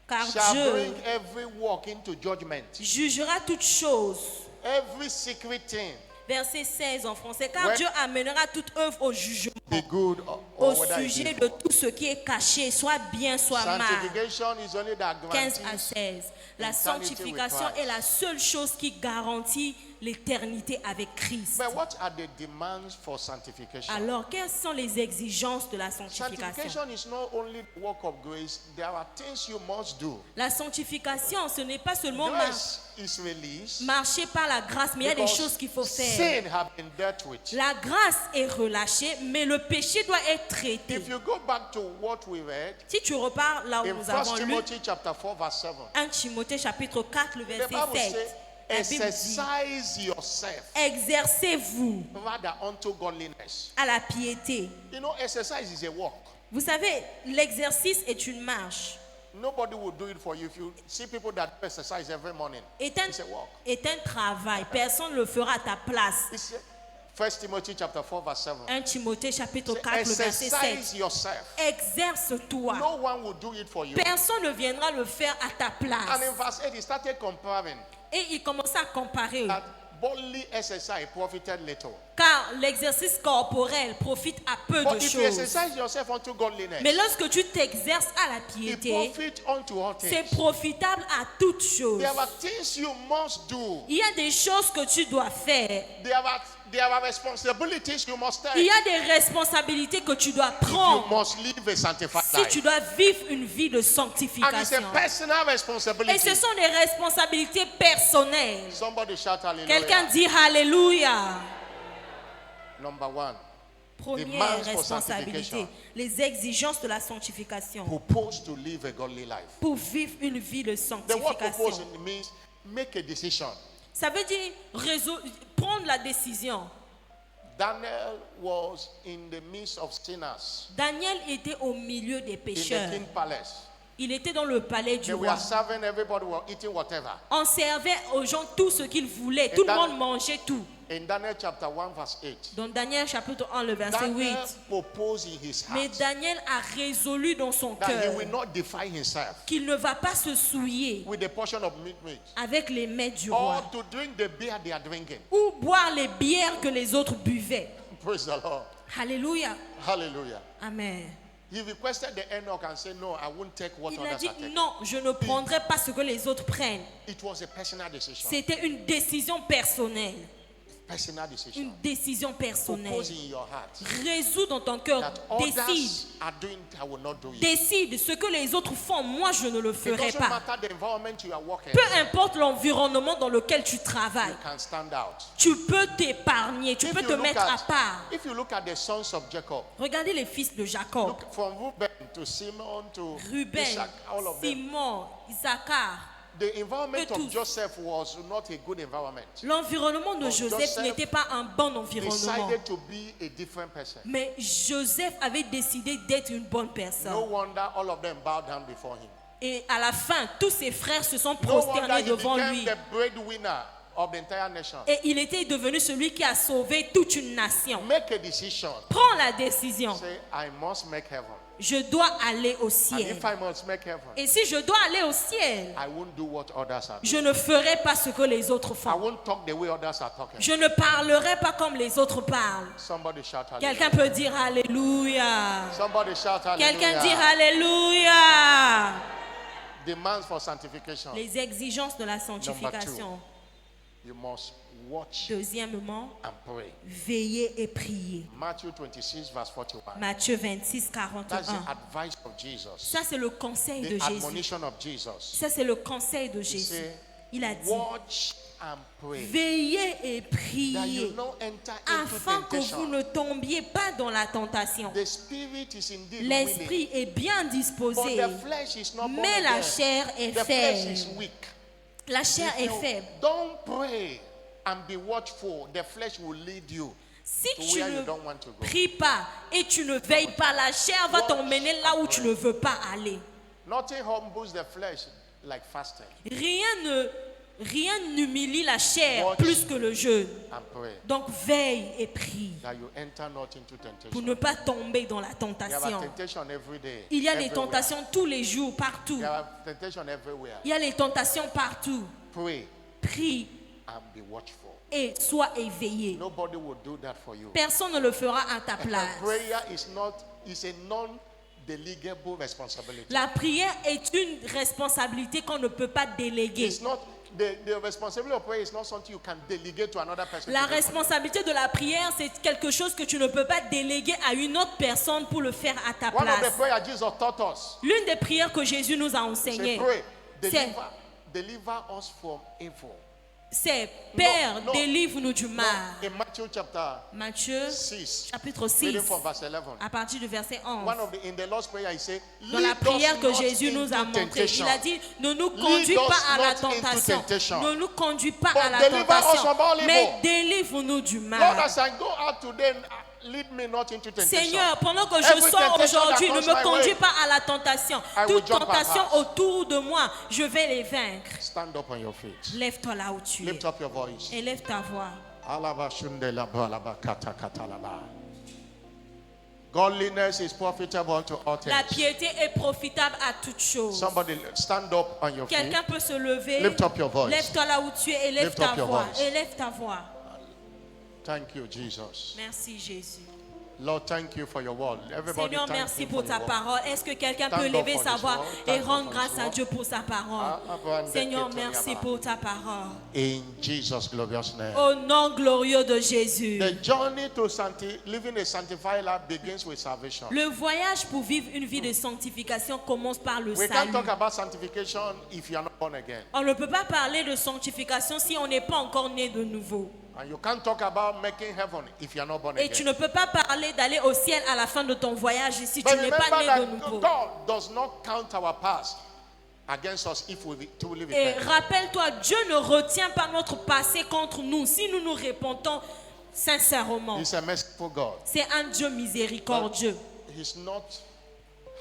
Car shall Dieu bring every work into judgment, jugera toutes choses. every secret thing, Verset 16 en français. Car Ouais. Dieu amènera toute œuvre au jugement. be good or Au whether it's sujet evil. de tout ce qui est caché, soit bien, soit mal. Sanctification is only that 15 à guarantees 16. La eternity sanctification with Christ. est la seule chose qui garantit l'éternité avec Christ. But what are the demands for sanctification? Alors, quelles sont les exigences de la sanctification? Sanctification is not only work of grace. There are things you must do. La sanctification, ce n'est pas seulement Grace is released marcher par la grâce, mais il y a des because choses qu'il faut faire. sin have been dealt with. La grâce est relâchée, mais le péché doit être traité. If you go back to what we read Si tu repars là où in nous 1 avons lu, Timothy chapter 4 verse 7, 1 Timothée chapitre 4, le the verset Bible 7, says, la Bible dit, exercise yourself exercez-vous rather unto godliness. à la piété. You know, exercise is a work. Vous savez, l'exercice est une marche. Nobody will do it for you. If you see people that do exercise every morning, Est it's a work. est un travail. Personne ne le fera à ta place. It's 1 Timothy chapter 4 verse 7. 1 Timothée chapitre Say, 4, le verset 7. exercise yourself. Exerce-toi. No one will do it for you. Personne ne viendra le faire à ta And place. in verse 8, he started comparing Et il commença à comparer. that bodily exercise profited little. Car l'exercice corporel profite à peu But de if you choses. exercise yourself unto godliness, Mais lorsque tu t'exerces à la it piété, profit unto all c'est things. profitable à toutes choses. There are things you must do. Il y a des choses que tu dois faire. There are responsibilities you must Il y take. a des responsabilités que tu dois You prendre must live a sanctified si life. tu dois vivre une vie de And it's sanctification. a personal Et responsibility. ce sont des responsabilités personnelles. Somebody shout Quelqu'un hallelujah. dit Alléluia. Number one, Première Demands for responsabilité, sanctification. les exigences de la sanctification propose to live a godly life. pour vivre une vie de The word propose sanctification. means make a decision. Ça veut dire prendre la décision. Daniel was in the midst of sinners Daniel était au milieu des in the pécheurs. king palace. Il était dans le palais du They roi. were serving everybody, were eating whatever. On servait aux gens tout ce qu'ils voulaient. Tout le monde mangeait tout. In Daniel chapter 1 verse 8, Dans Daniel chapitre 1, le verset 8. Daniel proposed in his Mais heart Daniel a résolu dans son that he cœur will not defile himself qu'il ne va pas se souiller with the portion of meat avec les mets du or roi to drink the beer they are drinking. ou boire les bières que les autres buvaient. Praise the Lord. Alléluia. Hallelujah. Amen. He requested the Enoch and said, no, I won't take what Il a others dit are taking. non, je ne prendrai pas ce que les autres prennent. It was a personal decision. C'était une décision personnelle. Personal decision. Une décision personnelle. Propose in your heart Résous dans ton cœur. that Décide. others are doing, I will not do it. Décide ce que les autres font. Moi, je ne le It ferai doesn't pas. matter the environment you are working. Peu importe l'environnement dans lequel tu travailles. You can stand out. Tu peux t'épargner. Tu If peux you te look mettre à at- part. If you look at the sons of Jacob, Regardez les fils de Jacob. look from Reuben to Simon to Ruben, Isaac, all of them. Simon, Isaacar. The environment Eux tous. of Joseph was not a good environment. L'environnement de But Joseph Joseph n'était pas un bon environnement. Decided to be a different person. Mais Joseph avait décidé d'être une bonne No personne. wonder all of them bowed down before him. Et à la fin, tous ses frères se sont No wonder prosternés he devant became lui. the breadwinner of the entire nation. Et il était devenu celui qui a sauvé toute une nation. Make a decision. Prends la décision. Say, I must make heaven. Je dois aller au And ciel. if I must make heaven, Et si je dois aller au ciel, I won't do what others are doing. je ne ferai pas ce que les autres I font. won't talk the way others are talking. Je ne parlerai pas comme les autres parlent. Somebody shout Quelqu'un hallelujah. peut dire Alléluia. Somebody shout Quelqu'un dire hallelujah. Alléluia. Demands for sanctification. Les exigences de la sanctification. You must watch Deuxièmement, and pray. veiller et prier. Matthew 26, verse 41. Matthieu 26, That's the 41. advice of Jesus. Ça, c'est le conseil The de Jésus. admonition of Jesus. Ça, c'est le conseil de He Jésus. said, Il a dit, watch and pray. veillez et That you priez not enter into afin que vous temptation. ne tombiez pas dans la tentation. The spirit is indeed willing, L'esprit est bien but disposé, the flesh is not born mais la again. chair est The flesh is faible. weak. La chair If est you faible. don't pray and be watchful, the flesh will lead you Si to tu where you ne don't want to go. pries pas et tu ne veilles pas, la chair va t'emmener là où tu ne veux pas aller. Nothing humbles the flesh like fasting Rien n'humilie la chair Watch. plus que le jeûne. and pray, Donc veille et prie that you enter not into pour temptation. ne pas tomber dans la You have a tentation. temptation every day. Il y a des everywhere. tentations tous les jours, partout. You have temptation everywhere. Il y a les tentations partout. Pray Prie and be watchful. et sois éveillé. Nobody will do that for you. Personne ne le fera à ta place. Prayer is a non-delegable responsibility. La prière est une responsabilité qu'on ne peut pas déléguer. It's not the responsibility of prayer is not something you can delegate to another person. La to do for you. responsabilité de la prière, c'est quelque chose que tu ne peux pas déléguer à une autre personne pour le faire à ta One of the place. prayer Jesus taught us. L'une des prières que Jésus nous a Say, enseignées, pray, c'est deliver us from evil. Père, No. délivre-nous du mal. In Matthew chapter Matthieu 6, chapitre 6, reading from verse 11. à partir du verset 11. In the Lord's prayer, he said, Dans la lead prière us que not Jésus nous a into montré, il temptation, a dit, ne nous conduis us pas à la not into tentation. temptation. Ne nous conduis pas But à la deliver us tentation. from all evil. Mais délivre-nous du Lord, mal. as I go out today, lead me not into temptation. Seigneur, pendant que je Every sors temptation aujourd'hui, that ne comes me my conduis way, pas à la tentation. I will Toute jump tentation and pass. autour de moi, je vais les vaincre. Stand up on your feet. Lève-toi là où tu es. Lift up your voice. Élève ta voix. Alaba shunde laba laba kata kata laba. Godliness is profitable to all La things. piété est profitable à toutes choses. Somebody stand up on your feet. Quelqu'un peut se lever. Lift up your voice. Lève-toi là où tu es et lève Lift ta up your voix. voice. Élève ta voix. Thank you, Jesus. Merci Jésus. Lord, thank you for your word. Everybody, Seigneur, thank merci you pour for ta your word. parole. Est-ce que quelqu'un Thank peut God lever for sa this voix word. et Thank God rendre for grâce this à word. Dieu pour sa parole? Seigneur, merci pour ta parole. In Jesus' glorious name. Au nom glorieux de Jésus. The journey to living a sanctified life begins with salvation. Le voyage pour vivre une vie de sanctification commence par le We can't salut. talk about sanctification if you are not born again. On ne peut pas parler de sanctification si on n'est pas encore né de nouveau. And you can't talk about making heaven if you are not born Et tu again. ne peux pas parler d'aller au ciel à la fin de ton voyage si tu But n'es pas remember né de nouveau. that God does not count our past against us if we truly Et repent. rappelle-toi, Dieu ne retient pas notre passé contre nous si nous nous répondons sincèrement. He's a merciful God. C'est un Dieu miséricordieux. He's not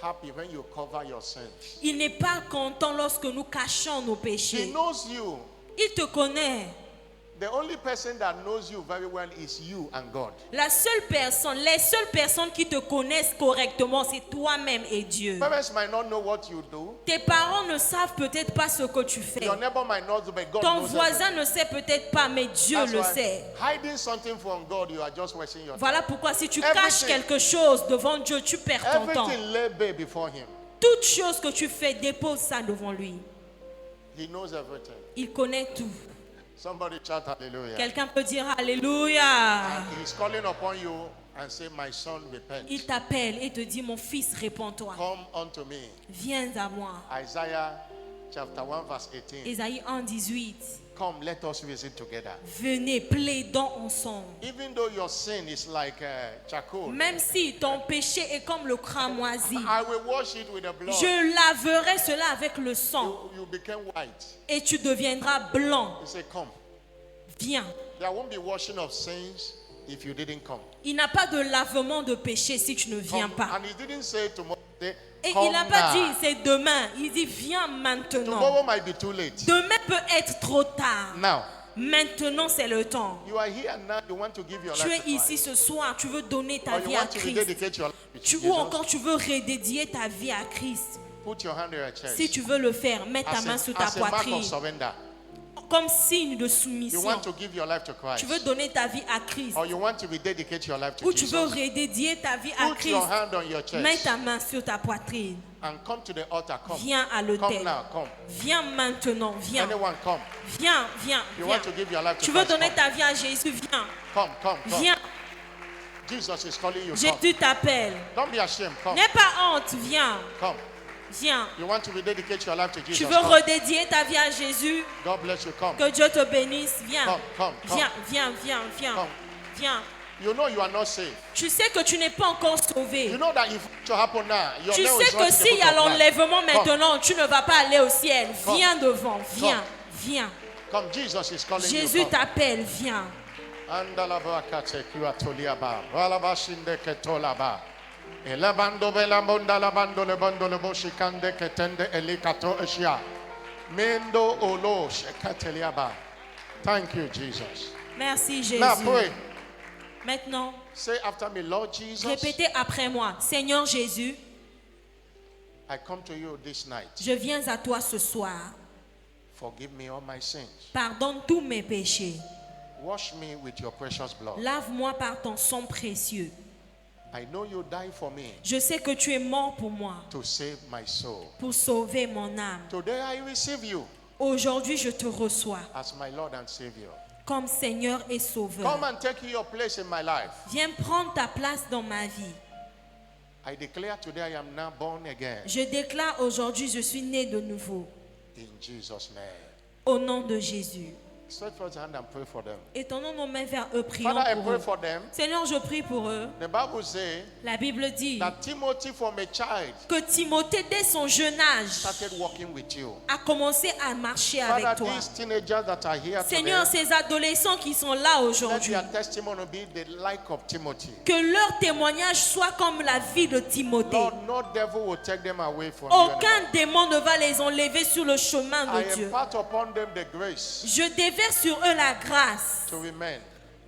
happy when you cover your sins. Il n'est pas content lorsque nous cachons nos He péchés. knows you. Il te connaît. The only person that knows you very well is you and God. La seule personne, les seules personnes qui te connaissent correctement, c'est toi-même et Dieu. Parents might not know what you do. Tes parents ne savent peut-être pas ce que tu fais. Your neighbor might not know, but God Ton knows voisin everything. ne sait peut-être pas, mais Dieu That's le why sait. hiding something from God, you are just wasting your Voilà time. pourquoi si tu Everything. caches quelque chose devant Dieu, tu perds ton temps. Everything lay bare before Him. Toute chose que tu fais, dépose ça devant lui. He knows everything. Il connaît tout. Somebody shout hallelujah. Quelqu'un peut dire Alléluia. He's calling upon you and say, my son, repent. Il t'appelle et te dit, mon fils, réponds-toi. Come unto me. Viens à moi. Isaiah chapter 1 verse 18. Ésaïe 1, 18. Come, let us reason together. Venez, plaidons ensemble. Even though your sin is like charcoal, Même si ton péché est comme le cramoisi, I will wash it with the blood. je laverai cela avec le sang You became white. et tu deviendras blanc. He said, come. Viens. There won't be washing of sins if you didn't come. Il n'a pas de lavement de péché si tu ne viens Come. pas. And he didn't say tomorrow. Say, Et come il n'a pas now. dit c'est demain. Il dit viens maintenant. Tomorrow might be too late. Demain peut être trop tard. Now, Maintenant c'est le temps. you are here now. You want to give your Tu life es to ici Christ. ce soir. Tu veux donner ta Or you vie à want to Christ. rededicate your life to Ou Jesus. encore tu veux redédier ta vie à Christ. Put your hand on your chest. Si tu veux le faire, mets ta main sur ta as a mark poitrine. of surrender. comme signe de You soumission. want to give your life to Christ. Tu veux donner ta vie à Christ. Or you want to rededicate your life to Ou tu veux Jesus. redédier ta vie à Put Christ. your hand on your Mets chest ta main sur ta poitrine. and come to the altar. Come. Viens à Come l'autel. now. Come. Viens maintenant. Viens. Anyone come. Viens, viens, You viens. want to give your life to Tu veux Christ. donner Come. ta vie à Jésus. Viens. Come. Come. Viens. Jesus is calling you. Come. Jésus t'appelle. Don't be ashamed. Come. N'aie pas honte. Viens. Come. Viens. You want to rededicate your life to Jesus. Tu veux Come. redédier ta vie à Jésus. God bless you. Come. Que Dieu te bénisse. Viens. Come. Come. Come. Viens, viens, viens, viens. Come. Viens. You know you are not saved. Tu sais que tu n'es pas encore sauvé. You know that if it to happen now, your Tu name sais is que not in the s'il y book a of life. l'enlèvement maintenant, tu ne vas pas aller au ciel. Come. Viens devant. Viens. Come. Viens. Come. Jesus is calling Jésus you. Come. t'appelle. Viens. Andalaba katekiwa toliaba. Walaba shinde ketolaba. Elabando belambonda labando lebando leboshikande ketende elikato eshia. Mendo olo shekateliaba. Thank you, Jesus. Merci Jésus. Now pray. Maintenant, Say after me, Lord Jesus, répétez après moi. Seigneur Jésus, I come to you this night. je viens à toi ce soir. Forgive me all my sins. Pardonne tous mes péchés. Wash me with your precious blood. Lave-moi par ton sang précieux. I know you died for me Je sais que tu es mort pour moi, to save my soul. pour sauver mon âme. Today I receive you Aujourd'hui, je te reçois as my Lord and Savior. comme Seigneur et Come Sauveur. and take your place in my life. Viens prendre ta place dans ma vie. I declare today I am now born again. Je déclare aujourd'hui, je suis né de nouveau. In Jesus' name. Au nom de Jésus. Stretch forth your hand and pray for them. Étendons nos mains vers eux, prions Father, I pour pray eux. for them. Seigneur, je prie pour eux. The Bible says La Bible dit that Timothy from a child que Timothée, dès son jeune âge, started walking with you. a commencé à marcher Father, avec toi. these teenagers that are here Seigneur, today, ces adolescents qui sont là let aujourd'hui, their testimony be the like of Timothy. que leur témoignage soit comme la vie de Timothée. Lord, no devil will take them away from you. anymore. Aucun démon ne va les enlever sur le chemin I de Dieu. impart upon them the grace Je déverse sur eux la grâce to remain,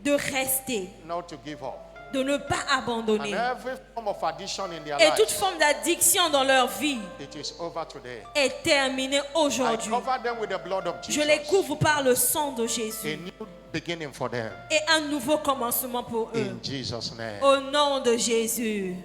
de rester, not to give up. de ne pas And abandonner. every form of addiction in their Et toute lives, forme d'addiction dans leur vie it is over today. est terminée I aujourd'hui. cover them with the blood of Je les Jesus. couvre par le sang de A Jésus new beginning for them. et un nouveau commencement pour eux. In Jesus' name. Au nom de Jésus.